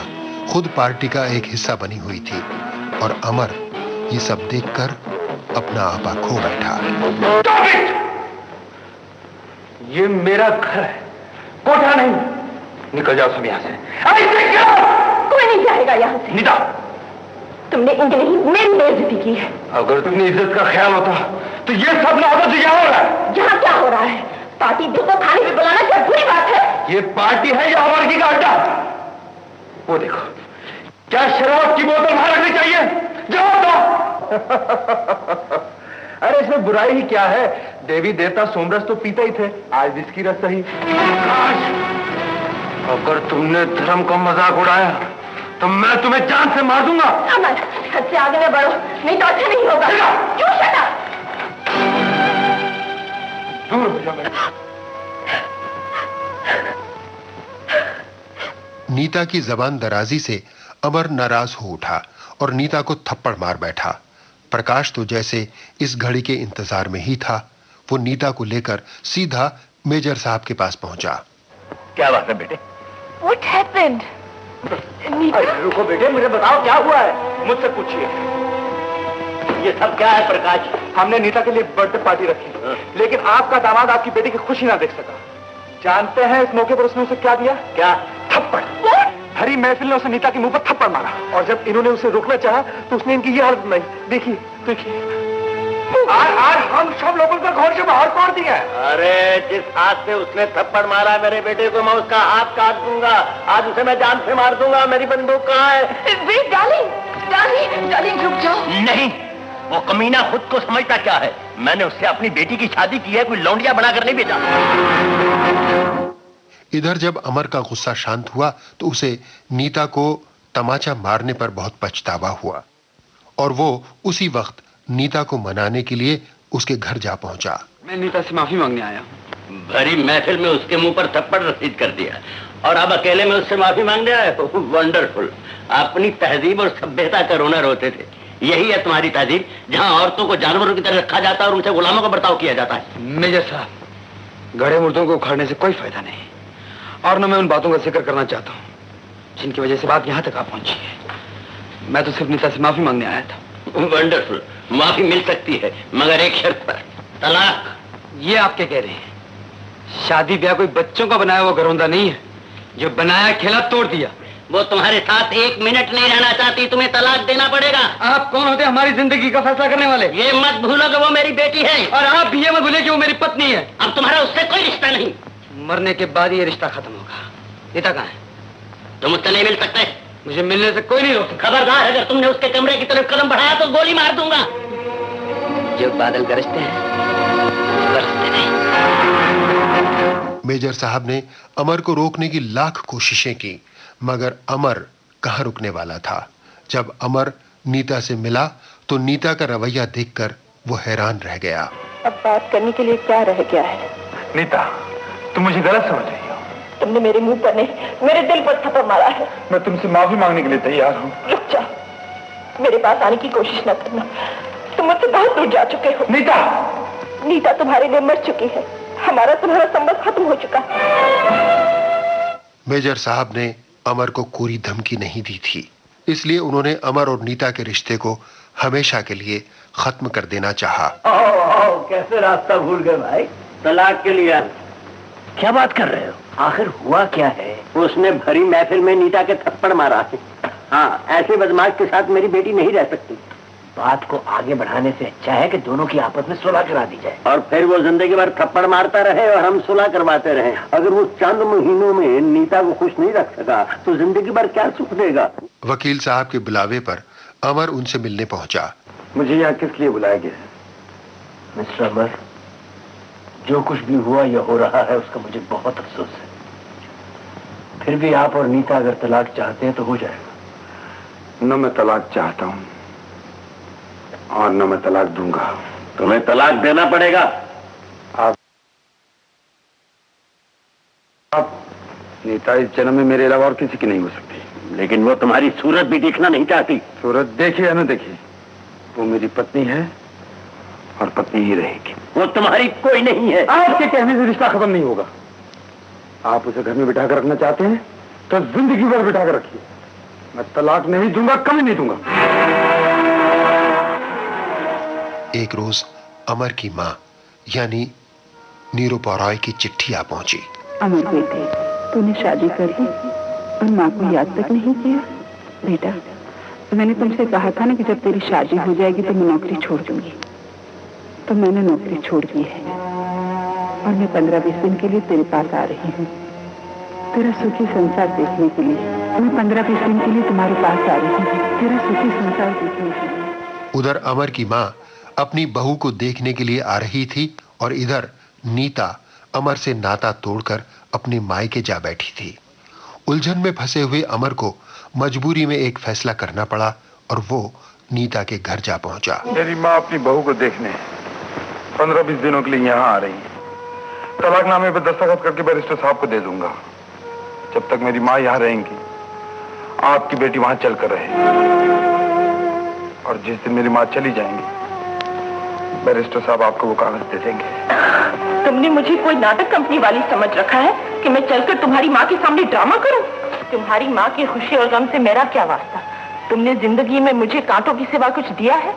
खुद पार्टी का एक हिस्सा बनी हुई थी और अमर ये सब देखकर अपना आपा खो बैठा। ये मेरा घर है, कोठा नहीं। निकल जाओ सब यहाँ से। ऐसे क्यों? कोई नहीं जाएगा यहाँ से। नीता, तुमने इनके नहीं मेरी बेइज्जती की है। अगर तुमने इज्जत का ख्याल होता तो ये सब ना होता। तो क्या हो रहा है? यहाँ क्या हो रहा है? पार्टी देखो, खाने भी बुलाना क्या बुरी बात है? ये पार्टी है या हमारी का अड्डा? वो देखो, क्या शराब की बोतल वहां रखनी चाहिए? जवाब दो। अरे इसमें बुराई ही क्या है? देवी देवता सोमरस तो पीते ही थे, आज विस्की रस सही। अगर तुमने धर्म का मजाक उड़ाया तो मैं तुम्हें जान से मार दूंगा। अमर, हद से आगे न बढ़ो, नहीं तो अच्छा नहीं होगा। क्यों शटा? दूर हो जाओ मेरे। नीता की जबान दराजी से अमर नाराज हो उठा और नीता को थप्पड़ मार बैठा। प्रकाश तो जैसे इस घड़ी के इंतजार में ही था। वो नीता को लेकर सीधा मेजर साहब के पास पहुंचा। क्या बात है बेटे? What happened? रुको बेटे, मुझे बताओ क्या हुआ है? मुझसे पूछिए। ये सब क्या है प्रकाश? हमने नीता के लिए बर्थडे पार्टी रखी, लेकिन आपका दामाद आपकी बेटी की खुशी ना देख सका। जानते हैं इस मौके पर उसने उसे क्या दिया? क्या? थप्पड़। हरी महफिल ने उसे नीता के मुंह पर थप्पड़ मारा और जब इन्होंने उसे रोकना चाहा तो उसने इनकी ये हालत बनाई। देखिए देखिए, आज हम सब लोगों को घर से बाहर तोड़ दिया। अरे जिस हाथ से उसने थप्पड़ मारा मेरे बेटे को, मैं उसका हाथ काट दूंगा। आज उसे मैं जान से मार दूंगा। मेरी बंदूक कहाँ है? वेट डार्लिंग, डार्लिंग, डार्लिंग रुक जाओ। नहीं, वो कमीना खुद को समझता क्या है? मैंने उससे अपनी बेटी की शादी की है, कोई लौंडिया बनाकर नहीं भेजा। इधर जब अमर का गुस्सा शांत हुआ तो उसे नीता को तमाचा मारने पर बहुत पछतावा हुआ और वो उसी वक्त नीता को मनाने के लिए उसके घर जा पहुंचा। मैं नीता से माफी मांगने आया। भरी महफिल में उसके मुंह पर थप्पड़ रसीद कर दिया और अब अकेले में उससे माफी मांगने आए हो? वंडरफुल। अपनी तहजीब और सभ्यता का रोना रोते थे। यही है तुम्हारी तहजीब, जहां औरतों को जानवरों की तरह रखा जाता है और उनसे गुलामों का बर्ताव किया जाता है। मेजर साहब, गड़े मुर्दों को उखाड़ने से कोई फायदा नहीं और न मैं उन बातों का जिक्र करना चाहता हूँ जिनकी वजह से बात यहाँ तक आ पहुंची है। मैं तो सिर्फ नीता से माफी मांगने आया था। वंडरफुल, माफी मिल सकती है मगर एक शर्त पर, तलाक। ये आप क्या कह रहे हैं? शादी ब्याह कोई बच्चों का बनाया हुआ घरौंदा नहीं है। जो बनाया खेला तोड़ दिया। वो तुम्हारे साथ एक मिनट नहीं रहना चाहती, तुम्हें तलाक देना पड़ेगा। आप कौन होते हमारी जिंदगी का फैसला करने वाले? ये मत भूलो कि वो मेरी बेटी है और आप भी ये मत भूले कि वो मेरी पत्नी है। अब तुम्हारा उससे कोई रिश्ता नहीं। मरने के बाद ये रिश्ता खत्म होगा। नीता कहाँ है? तुम उससे नहीं मिल सकते। मुझे मिलने से कोई नहीं रोक सकता। खबरदार, अगर तुमने उसके कमरे की तरफ कदम बढ़ाया तो गोली मार दूंगा। जो बादल गरजते हैं बरसते नहीं। मेजर साहब ने अमर को रोकने की लाख कोशिशें की मगर अमर कहाँ रुकने वाला था। जब अमर नीता से मिला तो नीता का रवैया देखकर वो हैरान रह गया। अब बात करने के लिए क्या रह गया है? नीता, तुम मुझे गलत समझ रही हो। तुमने मेरे मुंह पर नहीं, मेरे दिल पर थप्पड़ मारा है। मैं तुमसे माफी मांगने के लिए तैयार हूँ। रुक जाओ, मेरे पास आने की कोशिश न करना। तुम मुझसे बहुत दूर जा चुके हो। नीता, नीता तुम्हारे लिए मर चुकी है। हमारा तुम्हारा संबंध खत्म हो चुका है। मेजर साहब ने अमर को कोई धमकी नहीं दी थी, इसलिए उन्होंने अमर और नीता के रिश्ते को हमेशा के लिए खत्म कर देना चाहा। कैसे रास्ता भूल गए भाई? तलाक के लिए क्या बात कर रहे हो? आखिर हुआ क्या है? उसने भरी महफिल में नीता के थप्पड़ मारा है। हाँ, ऐसे बदमाश के साथ मेरी बेटी नहीं रह सकती। बात को आगे बढ़ाने से अच्छा है कि दोनों की आपस में सुलह करा दी जाए और फिर वो जिंदगी भर थप्पड़ मारता रहे और हम सुलह करवाते रहे। अगर वो चंद महीनों में नीता को खुश नहीं रख सका तो जिंदगी भर क्या सुख देगा? वकील साहब के बुलावे पर अमर उनसे मिलने पहुंचा। मुझे यहाँ किस लिए बुलाया गया? मिस्टर अमर, जो कुछ भी हुआ या हो रहा है उसका मुझे बहुत अफसोस है। फिर भी आप और नीता अगर तलाक चाहते हैं तो हो जाएगा। न मैं तलाक चाहता हूँ और न मैं तलाक दूंगा। तुम्हें तलाक देना पड़ेगा। आप नीता इस जन्म में मेरे अलावा और किसी की नहीं हो सकती। लेकिन वो तुम्हारी सूरत भी देखना नहीं चाहती। सूरत देखी या न देखी, वो मेरी पत्नी है और पत्नी ही रहेगी। वो तुम्हारी कोई नहीं है। आपके कहने से रिश्ता खत्म नहीं होगा। आप उसे घर में बिठा कर रखना चाहते हैं तो जिंदगी भर बिठा कर रखिए। मैं तलाक नहीं दूंगा, कभी नहीं दूंगा। एक रोज अमर की माँ यानी नीरू पौराय की चिट्ठी आ पहुंची। अमर बेटे, तूने शादी कर ली और माँ को याद तक नहीं किया। बेटा, मैंने तुमसे कहा था ना कि जब तेरी शादी हो जाएगी तो मैं नौकरी छोड़ दूंगी। तो मैंने नौकरी छोड़ दी है और मैं 15-20 दिन के लिए तेरे पास आ रही हूँ, तेरा सुखी संसार देखने के लिए। मैं 15-20 दिन के लिए तुम्हारे पास आ रही हूँ, तेरा सुखी संसार देखने के लिए। उधर अमर की माँ अपनी बहू को देखने के लिए आ रही थी और इधर नीता अमर से नाता तोड़कर अपने मायके जा बैठी थी। उलझन में फंसे हुए अमर को मजबूरी में एक फैसला करना पड़ा और वो नीता के घर जा पहुंचा। मेरी माँ अपनी बहू को देखने 15-20 दिनों के लिए यहाँ आ रही है। तलाकनामे पर दस्तखत करके बैरिस्टर साहब को दे दूंगा। जब तक मेरी माँ यहाँ रहेंगी, आपकी बेटी वहां चलकर रहे, और जिस दिन मेरी माँ चली जाएंगी, बैरिस्टर साहब आपको वो कागज दे देंगे। तुमने मुझे कोई नाटक कंपनी वाली समझ रखा है कि मैं चलकर तुम्हारी माँ के सामने ड्रामा करूं? तुम्हारी माँ की खुशी और गम से मेरा क्या वास्ता? तुमने जिंदगी में मुझे कांटों की सिवा कुछ दिया है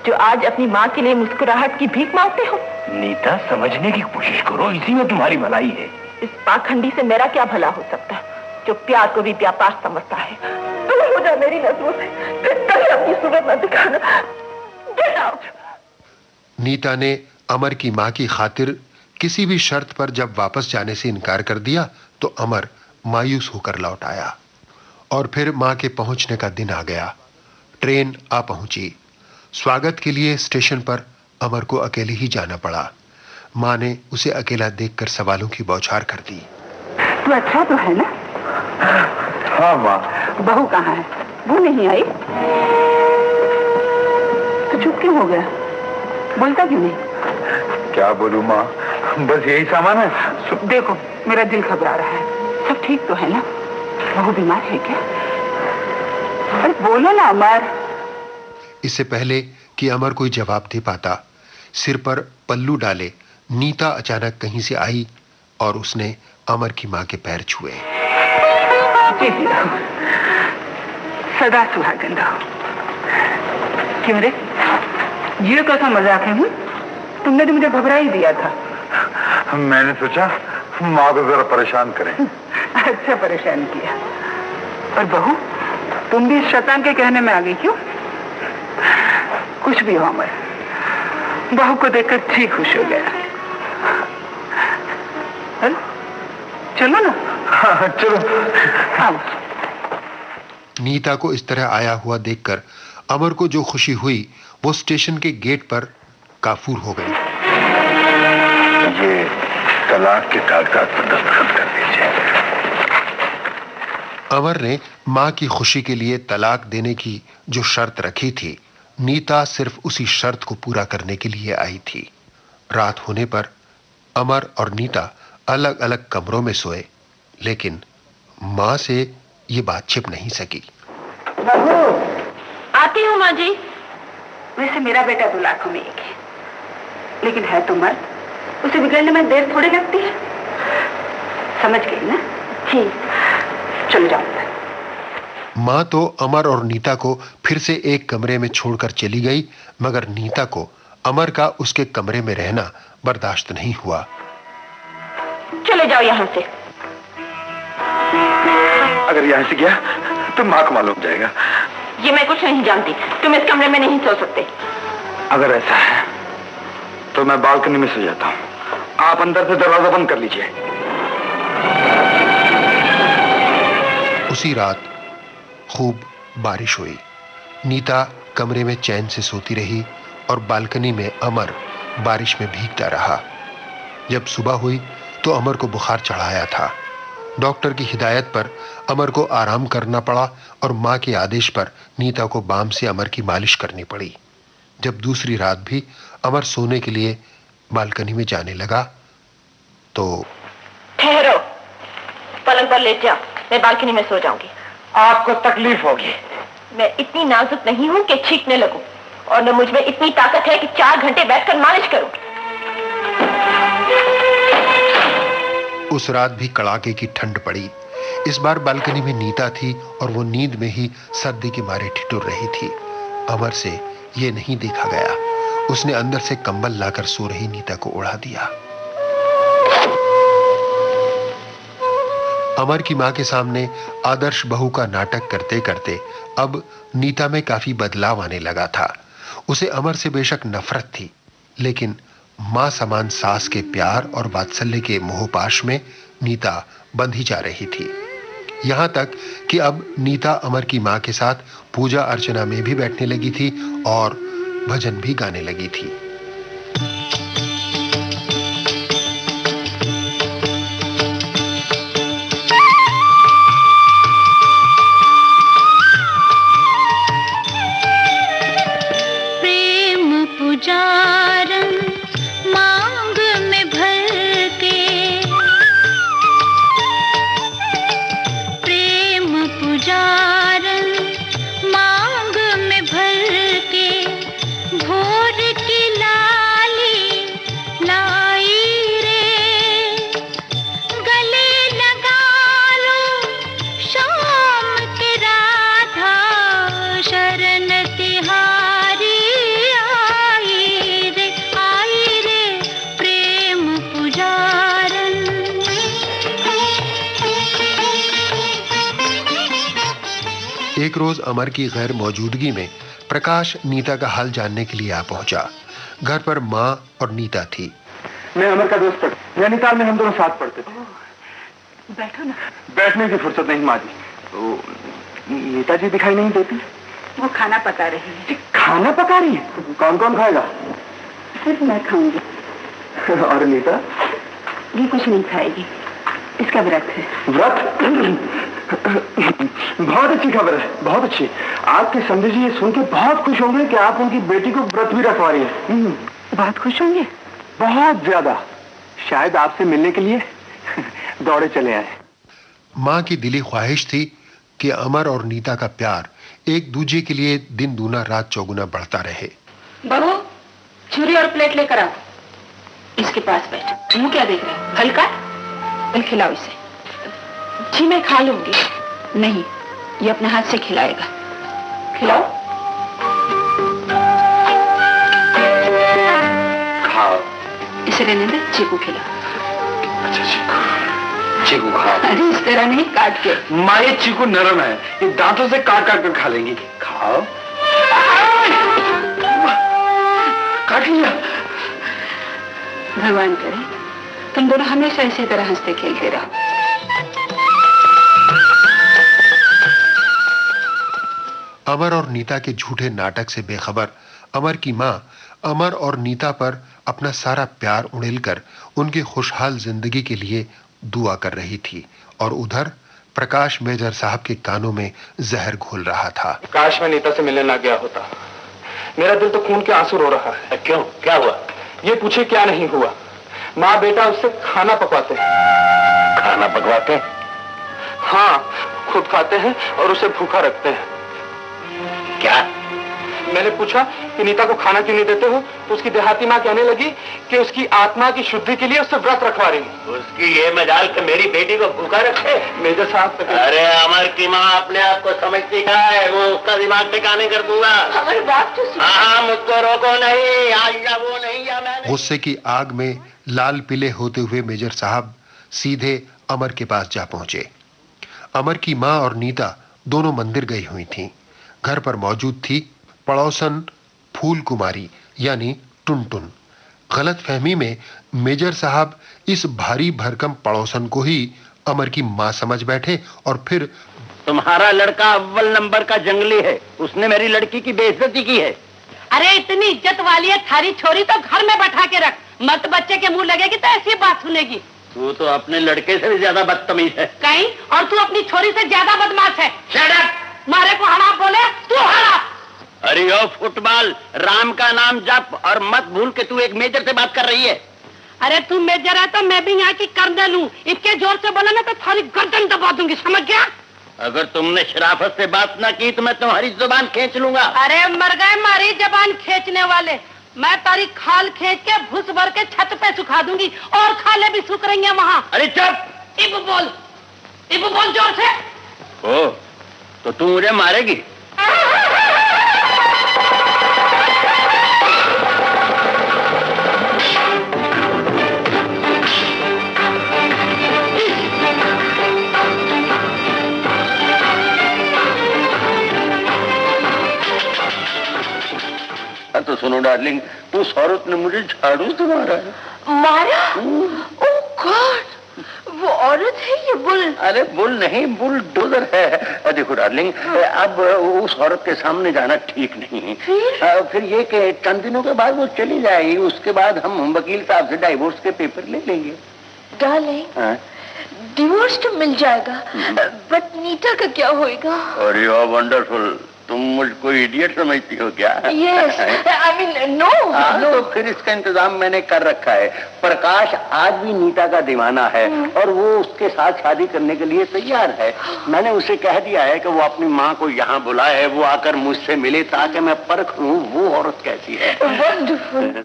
जो आज अपनी माँ के लिए मुस्कुराहट की भीख मांगते हो? नीता, समझने की कोशिश करो, इसी में तुम्हारी भलाई है। इस पाखंडी से मेरा क्या भला हो सकता है जो प्यार को भी व्यापार समझता है? तुम हो जा मेरी नजरों से, फिर कभी अपनी सूरत न दिखाना। Get out. नीता ने अमर की मां की खातिर किसी भी शर्त पर जब वापस जाने से इनकार कर दिया तो अमर मायूस होकर लौट आया। और फिर मां के पहुंचने का दिन आ गया। ट्रेन आ पहुंची। स्वागत के लिए स्टेशन पर अमर को अकेले ही जाना पड़ा। मां ने उसे अकेला देखकर सवालों की बौछार कर दी। तू अच्छा तो है ना? हाँ माँ। बहू कहाँ है? वो नहीं आई? तो चुप क्यों हो गया? बोलता क्यों नहीं? क्या बोलूं माँ, बस यही सामान है। देखो, मेरा दिल घबरा रहा है। सब ठीक तो है ना? बहू बीमार है क्या? अरे बोलो ना अमर। इससे पहले कि अमर कोई जवाब दे पाता, सिर पर पल्लू डाले नीता अचानक कहीं से आई और उसने अमर की मां के पैर छुए। सदा सुहागन रहो। क्यों रे, ये कैसा मजाक है? तुमने तो मुझे घबरा ही दिया था। मैंने सोचा माँ को जरा परेशान करें। अच्छा परेशान किया। और बहू, तुम भी शैतान के कहने में आ गई क्यों? कुछ भी हो अमर, बहू को देखकर ठीक खुश हो गया। चलो ना। हाँ, चलो। आओ। नीता को इस तरह आया हुआ देखकर अमर को जो खुशी हुई वो स्टेशन के गेट पर काफूर हो गई। ये तलाक के कागजात पर दस्तखत कर दीजिए। अमर ने मां की खुशी के लिए तलाक देने की जो शर्त रखी थी, नीता सिर्फ उसी शर्त को पूरा करने के लिए आई थी। रात होने पर अमर और नीता अलग अलग कमरों में सोए, लेकिन मां से ये बात छिप नहीं सकी। आती हूँ माँ जी। वैसे मेरा बेटा 2 लाखों में एक है, लेकिन है तो मर्द, उसे बिगड़ने में देर थोड़ी लगती है। समझ गई ना? जी। चलो जाओ। मां तो अमर और नीता को फिर से एक कमरे में छोड़कर चली गई, मगर नीता को अमर का उसके कमरे में रहना बर्दाश्त नहीं हुआ। चले जाओ यहाँ से। अगर यहाँ से गया तो माँ को मालूम जाएगा। ये मैं कुछ नहीं जानती। तुम इस कमरे में नहीं सो सकते। अगर ऐसा है तो मैं बालकनी में सो जाता हूँ। आप अंदर से दरवाजा बंद कर लीजिए। उसी रात खूब बारिश हुई। नीता कमरे में चैन से सोती रही और बालकनी में अमर बारिश में भीगता रहा। जब सुबह हुई तो अमर को बुखार चढ़ाया था। डॉक्टर की हिदायत पर अमर को आराम करना पड़ा और मां के आदेश पर नीता को बाम से अमर की मालिश करनी पड़ी। जब दूसरी रात भी अमर सोने के लिए बालकनी में जाने लगा तो ठहरो। पलंग पलंग पर लेट जाओ, मैं बालकनी में सो जाऊंगी। आपको तकलीफ होगी। मैं इतनी नाजुक नहीं हूँ कि छींकने लगूं, और न मुझ में इतनी ताकत है कि 4 घंटे बैठकर मालिश करूं। उस रात भी कड़ाके की ठंड पड़ी। इस बार बालकनी में नीता थी और वो नींद में ही सर्दी के मारे ठिठुर रही थी। अमर से ये नहीं देखा गया। उसने अंदर से कंबल लाकर सो रही नीता को उड़ा दिया। अमर की मां के सामने आदर्श बहू का नाटक करते करते अब नीता में काफी बदलाव आने लगा था। उसे अमर से बेशक नफरत थी, लेकिन मां समान सास के प्यार और वात्सल्य के मोहपाश में नीता बंधी जा रही थी। यहां तक कि अब नीता अमर की मां के साथ पूजा अर्चना में भी बैठने लगी थी और भजन भी गाने लगी थी। प्रेम पुजारन मांग में भर के, प्रेम पुजारन मांग में भर के, भोर की लाली लाई रे, गले लगा लो शाम के राधा, शरण तिहारी आई रे प्रेम पुजारन। एक रोज अमर की गैर मौजूदगी में प्रकाश नीता का हाल जानने के लिए आ पहुंचा। घर पर मां और नीता थी। मैं अमर का दोस्त नैनीताल में हम दोनों साथ पढ़ते थे। बैठो ना। बैठने की फुर्सत नहीं माँ जी। तो नीता जी दिखाई नहीं देती। वो खाना पका रही है। खाना पका रही है? कौन कौन खाएगा? सिर्फ मैं खाऊंगी। और नीता? ये कुछ नहीं खाएगी, इसका व्रत है। व्रत? बहुत अच्छी खबर है, बहुत अच्छी। आपके समझी जी ये सुन के बहुत खुश होंगे कि आप उनकी बेटी को व्रत भी रखवा रही हैं। बहुत खुश होंगे? बहुत ज्यादा। शायद आपसे मिलने के लिए दौड़े चले आए। मां की दिली ख्वाहिश थी कि अमर और नीता का प्यार एक दूजे के लिए दिन दूना रात चौगुना बढ़ता रहे। बहू, छुरी और प्लेट लेकर आओ। इसके पास बैठ। मुंह क्या देख रहे हो? हल्का फल खिलाओ इसे। जी मैं खा लूंगी। नहीं, ये अपने हाथ से खिलाएगा। खिलाओ। खाओ। इसे रहने दे, चीकू खिलाओ। अच्छा चीकू, चीकू खाओ। अरे इस तरह नहीं, काट के। माँ ये चीकू नरम है, ये दांतों से काट काट कर खा लेंगी। खाओ। काट लिया। भगवान करे तुम दोनों हमेशा इसी तरह हंसते खेलते रहो। अमर और नीता के झूठे नाटक से बेखबर अमर की मां अमर और नीता पर अपना सारा प्यार उड़ेलकर उनकी खुशहाल जिंदगी के लिए दुआ कर रही थी, और उधर प्रकाश मेजर साहब के कानों में जहर घोल रहा था। काश मैं नीता से मिलने ना गया होता। मेरा दिल तो खून के आंसू रो रहा है। क्यों, क्या हुआ? ये पूछे क्या नहीं हुआ। माँ बेटा उससे खाना पकवाते हैं। खाना पकवाते? हाँ, खुद खाते हैं और उसे भूखा रखते हैं। क्या? मैंने पूछा कि नीता को खाना क्यों नहीं देते हो, तो उसकी देहाती माँ कहने लगी कि उसकी आत्मा की शुद्धि के लिए उससे व्रत रखवा रही है। उसकी ये मजाल कि मेरी बेटी को भूखा रखे? मेजर साहब तो अरे अमर की माँ अपने आप को समझती क्या है, वो उसका दिमाग ठिकाने कर दूंगा। हमारी बात तो सुनो। हाँ, मुझको रोको नहीं, आज या वो नहीं या मैं। गुस्से की आग में लाल पीले होते हुए मेजर साहब सीधे अमर के पास जा पहुंचे। अमर की मां और नीता दोनों मंदिर गई हुई थीं। घर पर मौजूद थी पड़ोसन फूल कुमारी यानी टुनटुन। गलतफहमी में मेजर साहब इस भारी भरकम पड़ोसन को ही अमर की मां समझ बैठे और फिर तुम्हारा लड़का अव्वल नंबर का जंगली है, उसने मेरी लड़की की बेइज्जती की है। अरे इतनी इज्जत वाली है थारी छोरी तो घर में बैठा के रख, मत बच्चे के मुंह लगेगी तो ऐसी बात सुनेगी। तू तो अपने लड़के से भी ज्यादा बदतमीज है। कहीं और तू अपनी छोरी से ज्यादा बदमाश है। Shut up! मारे को हड़ा बोले तू हड़ा। अरे ओ फुटबॉल, राम का नाम जप और मत भूल के तू एक मेजर से बात कर रही है। अरे तू मेजर है तो मैं भी यहाँ की कर दे लूं। इतने जोर से बोला ना तो थारी गर्दन दबा दूंगी, समझ गया? अगर तुमने शराफत से बात ना की तो मैं तुम्हारी जुबान खींच लूंगा। अरे मर गए मारी जबान खींचने वाले। मैं तारी खाल खींच के भूस भर के छत पे सुखा दूंगी और खाले भी सूख रही हैं वहाँ। अरे चुप! इब बोल जोर से। ओ, तो तू मुझे मारेगी? तो सुनो डार्लिंग, उस औरत ने मुझे झाड़ू से मारा है। मारा? ओह गॉड, वो औरत है ये बुल? अरे बुल नहीं, बुलडोजर है। देखो डार्लिंग, अब उस औरत के सामने जाना ठीक नहीं। फिर ये कि चंद दिनों के बाद वो चली जाएगी, उसके बाद हम वकील साहब से डाइवोर्स के पेपर ले लेंगे। डार्लिंग, डिवोर्स तो मिल जाएगा, बट नीता का क्या होएगा? अरे वंडरफुल, तुम मुझको इडियट समझती हो क्या? Yes, I mean, no. तो फिर इसका इंतजाम मैंने कर रखा है। प्रकाश आज भी नीता का दीवाना है और वो उसके साथ शादी करने के लिए तैयार है। मैंने उसे कह दिया है कि वो अपनी माँ को यहाँ बुलाए, वो आकर मुझसे मिले ताकि मैं परख लूं वो औरत कैसी है। Wonderful.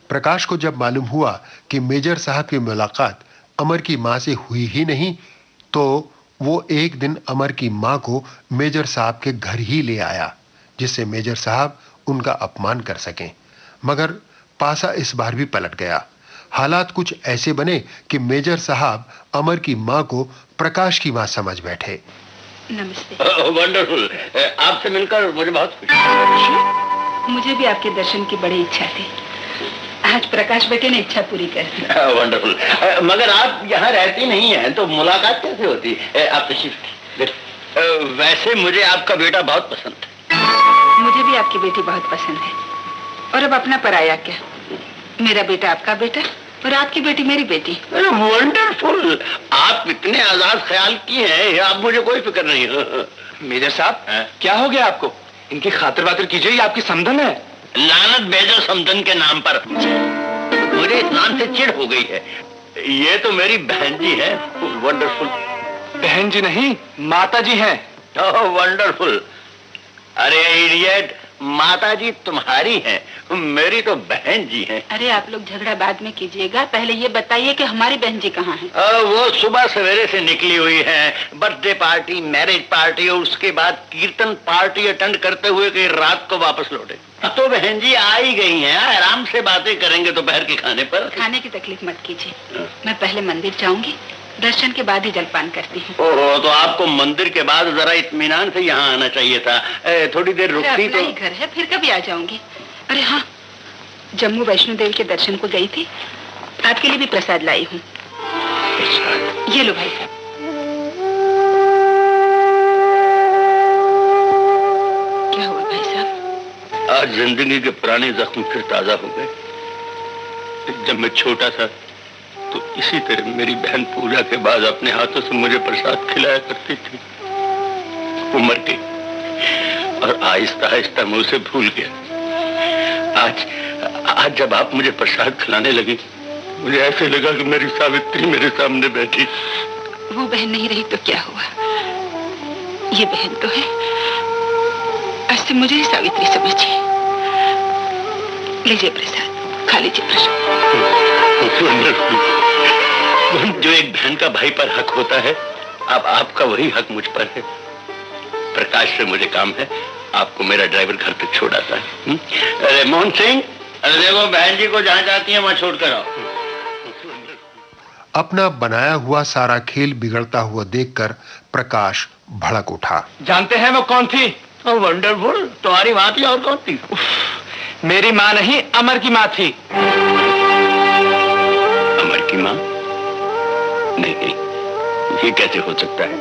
प्रकाश को जब मालूम हुआ कि मेजर साहब की मुलाकात अमर की माँ से हुई ही नहीं, तो वो एक दिन अमर की माँ को मेजर साहब के घर ही ले आया, जिससे मेजर साहब उनका अपमान कर सकें। मगर पासा इस बार भी पलट गया। हालात कुछ ऐसे बने कि मेजर साहब अमर की माँ को प्रकाश की माँ समझ बैठे। नमस्ते। वंडरफुल, आपसे मिलकर मुझे बहुत खुशी। मुझे भी आपके दर्शन की बड़ी इच्छा थी। आज प्रकाश बेटे ने इच्छा पूरी कर दी। वंडरफुल, मगर आप यहाँ रहती नहीं हैं तो मुलाकात कैसे होती? आप तशरीफ। वैसे मुझे आपका बेटा बहुत पसंद है। मुझे भी आपकी बेटी बहुत पसंद है। और अब अपना पराया क्या? मेरा बेटा आपका बेटा और आपकी बेटी मेरी बेटी। वंडरफुल, आप इतने आजाद ख्याल की हैं, आप मुझे कोई फिक्र नहीं है। मेजर साहब, क्या हो गया आपको? इनकी खातिर वातिर कीजिए, ये आपकी समधन है। लानत बेजर समधन के नाम पर मुझे इस नाम से चिढ़ हो गई है। ये तो मेरी बहन जी है। वंडरफुल। बहन जी नहीं, माता जी हैं। ओह वंडरफुल। अरे इडियट, माता जी तुम्हारी हैं, मेरी तो बहन जी हैं। अरे आप लोग झगड़ा बाद में कीजिएगा, पहले ये बताइए कि हमारी बहन जी कहाँ हैं? वो सुबह सवेरे से निकली हुई हैं। बर्थडे पार्टी, मैरिज पार्टी और उसके बाद कीर्तन पार्टी अटेंड करते हुए कि रात को वापस लौटे। तो बहन जी आ ही गई हैं, आराम से बातें करेंगे दोपहर के खाने पर। खाने की तकलीफ मत कीजिए, मैं पहले मंदिर जाऊंगी, दर्शन के बाद ही जलपान करती हूँ। ओहो, तो आपको मंदिर के बाद जरा इत्मीनान से यहाँ आना चाहिए था। थोड़ी देर रुकती तो। ही घर है, फिर कभी आ जाऊंगी। अरे हाँ, जम्मू वैष्णो देवी के दर्शन को गई थी, आपके लिए भी प्रसाद लाई हूँ। ये लो भाई साहब। क्या हुआ भाई साहब? आज जिंदगी के पुराने जख्म फिर ताजा हो गए। जब मैं छोटा था तो इसी तरह मेरी बहन पूजा के बाद अपने हाथों से मुझे प्रसाद खिलाया करती थी। वो मर गई और आहिस्ता आहिस्ता मैं उसे भूल गया। आज जब आप मुझे प्रसाद खिलाने लगी, मुझे ऐसे लगा कि मेरी सावित्री मेरे सामने बैठी। वो बहन नहीं रही तो क्या हुआ, ये बहन तो है। आज से मुझे ही सावित्री समझिए। लीजिए प्रसाद, खा लीजिए प्रसाद। जो एक बहन का भाई पर हक होता है, अब आपका वही हक मुझ पर है। प्रकाश से मुझे काम है, आपको मेरा ड्राइवर घर तक छोड़ आता है। अरे मोहन सिंह, अरे देखो बहन जी को जहाँ जाती है वहाँ छोड़ कर आओ। अपना बनाया हुआ सारा खेल बिगड़ता हुआ देखकर प्रकाश भड़क उठा। जानते हैं वो कौन थी? वंडरफुल, तुम्हारी माँ थी और कौन थी? मेरी माँ नहीं, अमर की माँ थी। अमर की माँ? नहीं, ये कैसे हो सकता है?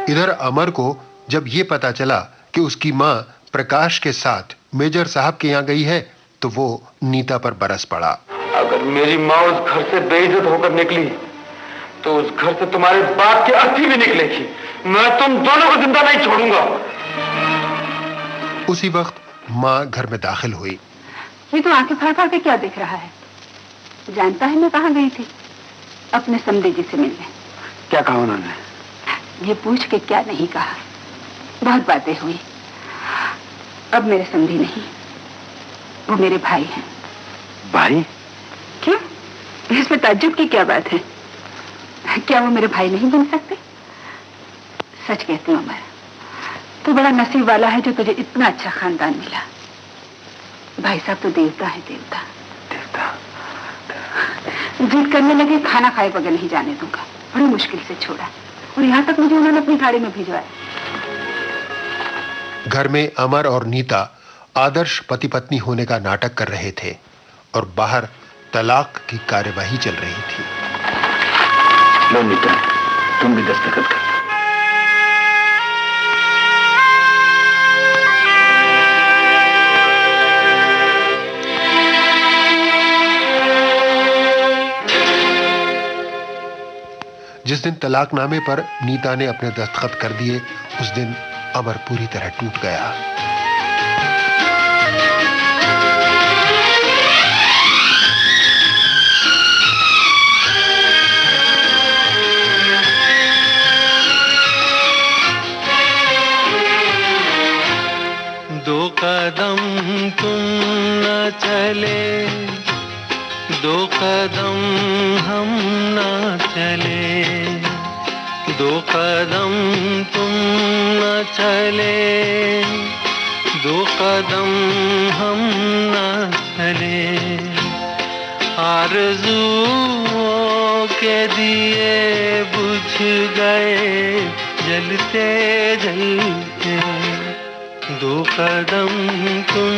इधर अमर को जब ये पता चला कि उसकी माँ प्रकाश के साथ मेजर साहब के यहाँ गई है, तो वो नीता पर बरस पड़ा। अगर मेरी माँ उस घर से बेइज्जत होकर निकली, तो उस घर से तुम्हारे बाप की अर्थी भी निकलेगी। मैं तुम दोनों को जिंदा नहीं छोड़ूंगा। उसी वक्त माँ घर में दाखिल हुई। ये तो आंखें फाड़ फाड़ के क्या देख रहा है? जानता है मैं कहाँ गई थी? अपने समधी जी से मिलने। क्या कहा उन्होंने? ये पूछ के क्या नहीं कहा, बहुत बातें हुई। अब मेरे समधी नहीं, वो मेरे भाई हैं। भाई? क्यों, इसमें ताज्जुब की क्या बात है? क्या वो मेरे भाई नहीं बन सकते? सच कहती हूँ अमर, तो बड़ा नसीब वाला है जो तुझे इतना अच्छा खानदान मिला। भाई साहब तो देवता है, देवता। जिद करने लगे, खाना खाए बगैर नहीं जाने दूंगा। बड़ी मुश्किल से छोड़ा और यहाँ तक मुझे उन्होंने अपनी गाड़ी में भिजवाया। घर में अमर और नीता आदर्श पति पत्नी होने का नाटक कर रहे थे और बाहर तलाक की कार्यवाही चल रही थी। लो नीता, तुम भी दस्तखत कर। जिस दिन तलाकनामे पर नीता ने अपने दस्तखत कर दिए, उस दिन अमर पूरी तरह टूट गया। दो कदम तुम न चले, दो कदम हम न चले, दो कदम तुम न चले, दो कदम हम न चले, आरज़ुओं के दिए बुझ गए जलते जलते, दो कदम तुम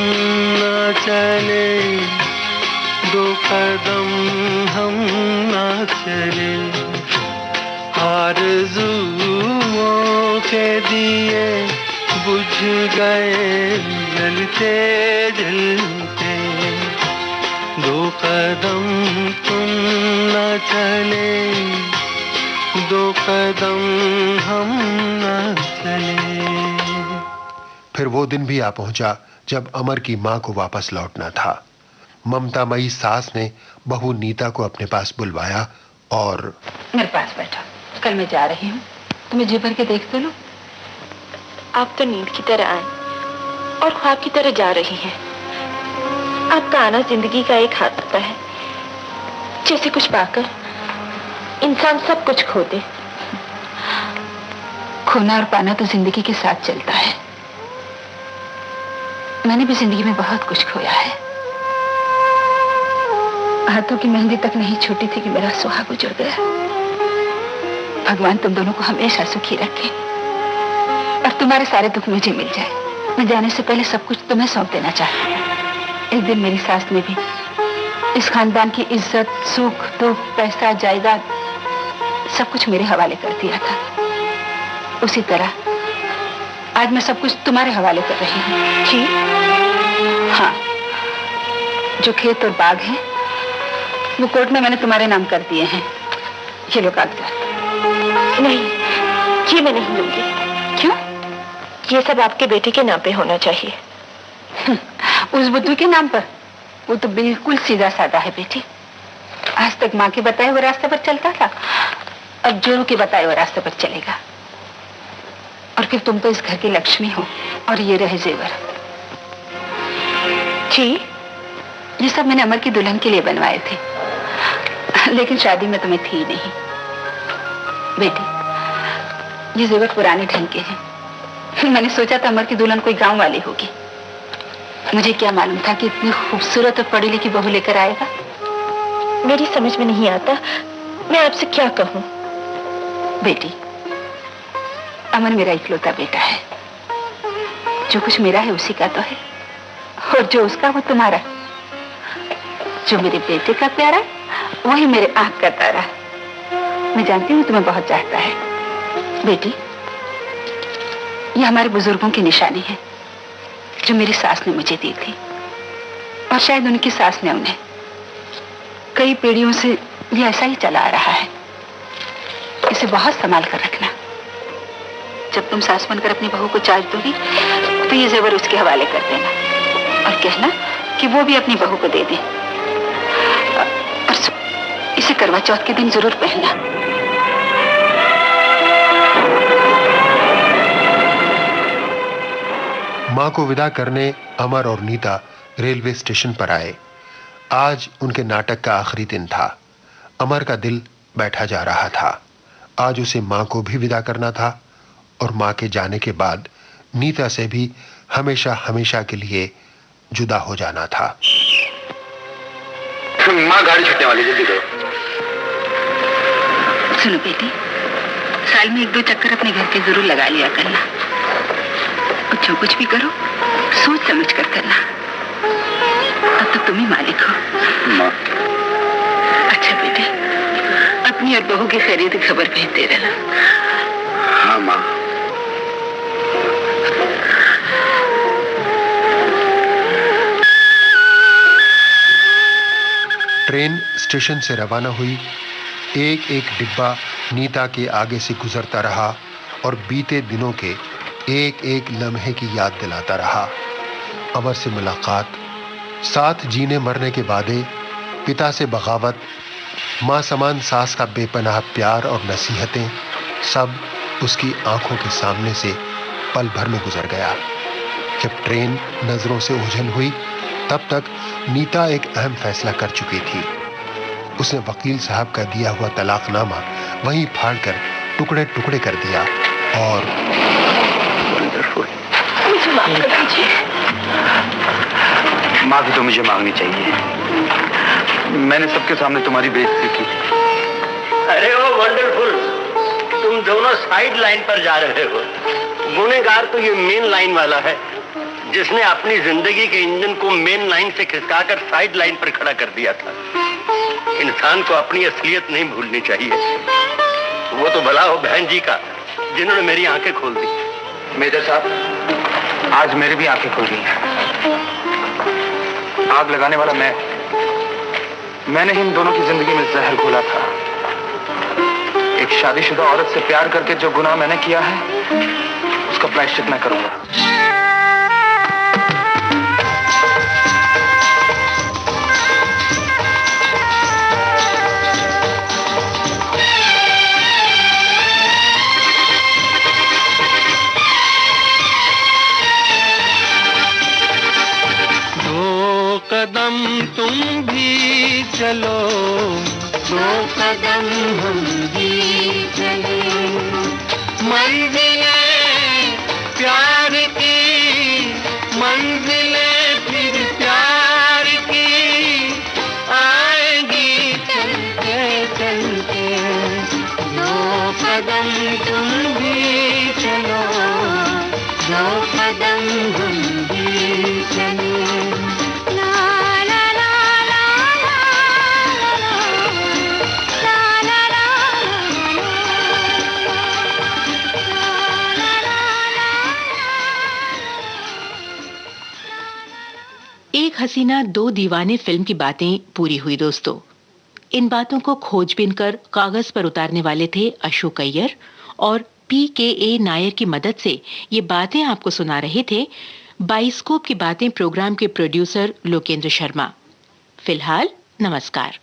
न चले, दो कदम हम न चले, आरज़ुओं के दिए बुझ गए जलते जलते, दो कदम तुम न चले, दो कदम हम न चले। फिर वो दिन भी आ पहुंचा जब अमर की मां को वापस लौटना था। ममतामयी सास ने बहू नीता को अपने पास बुलवाया और मेरे पास बैठो, कल मैं जा रही हूँ, तुम्हें जी भर के देख तो लो। आप तो नींद की तरह आए और ख्वाब की तरह जा रही हैं। आपका आना जिंदगी का एक हादसा है, जैसे कुछ पाकर इंसान सब कुछ खो दे। खोना और पाना तो जिंदगी के साथ चलता है। मैंने भी जिंदगी में बहुत कुछ खोया है। हाथों की मेहंदी तक नहीं छूटी थी कि मेरा सुहाग उजड़ गया। भगवान तुम दोनों को हमेशा सुखी रखे और तुम्हारे सारे दुख मुझे मिल जाए। मैं जाने से पहले सब कुछ तुम्हें सौंप देना चाहती हूँ। एक दिन मेरी सास ने भी इस खानदान की इज्जत, सुख, दुख, पैसा, जायदाद सब कुछ मेरे हवाले कर दिया था। उसी तरह आज मैं सब कुछ तुम्हारे हवाले कर रही हूँ। जी हाँ, जो खेत और बाग है वो कोर्ट में मैंने तुम्हारे नाम कर दिए हैं। ये लो कागजात। नहीं, ये मैं नहीं लूंगी। क्यों? ये सब आपके बेटे के नाम पे होना चाहिए। उस बुद्धू के नाम पर? वो तो बिल्कुल सीधा साधा है बेटी। आज तक माँ के बताए हुए रास्ते पर चलता था, अब जोरू के बताए हुए रास्ते पर चलेगा। और फिर तुम तो इस घर की लक्ष्मी हो और ये रहे जेवर। जी, ये सब मैंने अमर की दुल्हन के लिए बनवाए थे, लेकिन शादी में तुम्हें थी नहीं। बेटी, ये जेवर पुराने ढंग के हैं। मैंने सोचा था अमर की दुल्हन कोई गांव वाली होगी। मुझे क्या मालूम था कि इतनी खूबसूरत और पढ़ी लिखी बहू लेकर आएगा। मेरी समझ में नहीं आता, मैं आपसे क्या कहूं। बेटी, अमर मेरा इकलौता बेटा है। जो कुछ मेरा है उसी का तो है, और जो उसका वो तुम्हारा। जो मेरे बेटे का प्यारा वही मेरे आंख का तारा। मैं जानती हूँ तुम्हें बहुत चाहता है। बेटी, ये हमारे बुजुर्गों की निशानी है जो मेरी सास ने मुझे दी थी, और शायद उनकी सास ने उन्हें। कई पीढ़ियों से ये ऐसा ही चला आ रहा है। इसे बहुत संभाल कर रखना। जब तुम सास बनकर अपनी बहू को चार्ज दोगी तो ये जेवर उसके हवाले कर देना और कहना कि वो भी अपनी बहू को दे दे। परसों इसे करवा चौथ के दिन जरूर पहनना। मां को विदा करने अमर और नीता रेलवे स्टेशन पर आए। आज उनके नाटक का आखिरी दिन था। अमर का दिल बैठा जा रहा था। आज उसे मां को भी विदा करना था और मां के जाने के बाद नीता से भी हमेशा हमेशा के लिए जुदा हो जाना था। मां गाड़ी छूटने वाली, जल्दी करो। सुनो बेटी, साल में 1-2 चक्कर अपने घर के जरूर लगा लिया करना। जो कुछ भी करो सोच समझ कर करना। अब तो तुम ही मालिक हो। मां। अच्छा बेटे, अपनी और बहू की खैरियत की खबर भेजते रहना। हाँ मां। ट्रेन स्टेशन से रवाना हुई। एक एक डिब्बा नीता के आगे से गुजरता रहा और बीते दिनों के एक एक लम्हे की याद दिलाता रहा। अमर से मुलाकात, साथ जीने मरने के वादे, पिता से बगावत, मां समान सास का बेपनाह प्यार और नसीहतें, सब उसकी आंखों के सामने से पल भर में गुजर गया। जब ट्रेन नजरों से ओझल हुई तब तक नीता एक अहम फैसला कर चुकी थी। उसने वकील साहब का दिया हुआ तलाकनामा वहीं फाड़कर टुकड़े टुकड़े कर दिया और मुझे माफ कर दीजिए। माफी तो मुझे मांगनी चाहिए। मैंने सबके सामने तुम्हारी बेइज्जती की। अरे वो वंडरफुल, तुम दोनों साइड लाइन पर जा रहे हो। गुनहगार तो ये मेन लाइन वाला है जिसने अपनी जिंदगी के इंजन को मेन लाइन से खिसकाकर साइड लाइन पर खड़ा कर दिया था। इंसान को अपनी असलियत नहीं भूलनी चाहिए। वो तो भला हो बहन जी का जिन्होंने मेरी आंखें खोल दी। मेजर साहब, आज मेरी भी आंखें खुल गई। आग लगाने वाला मैंने ही इन दोनों की जिंदगी में जहर घोला था। एक शादीशुदा औरत से प्यार करके जो गुनाह मैंने किया है उसका प्रायश्चित मैं करूंगा। कदम तुम भी चलो, 2 कदम हम भी चले, मंजिले प्यार की, मंजिले फिर प्यार की आएंगी चलते चलते। 2 कदम तुम भी चलो, 2 कदम हम भी चले। एक हसीना 2 दीवाने फिल्म की बातें पूरी हुई दोस्तों। इन बातों को खोजबीन कर कागज पर उतारने वाले थे अशोक अय्यर और PKA नायर की मदद से ये बातें आपको सुना रहे थे बाइस्कोप की बातें प्रोग्राम के प्रोड्यूसर लोकेंद्र शर्मा। फिलहाल नमस्कार।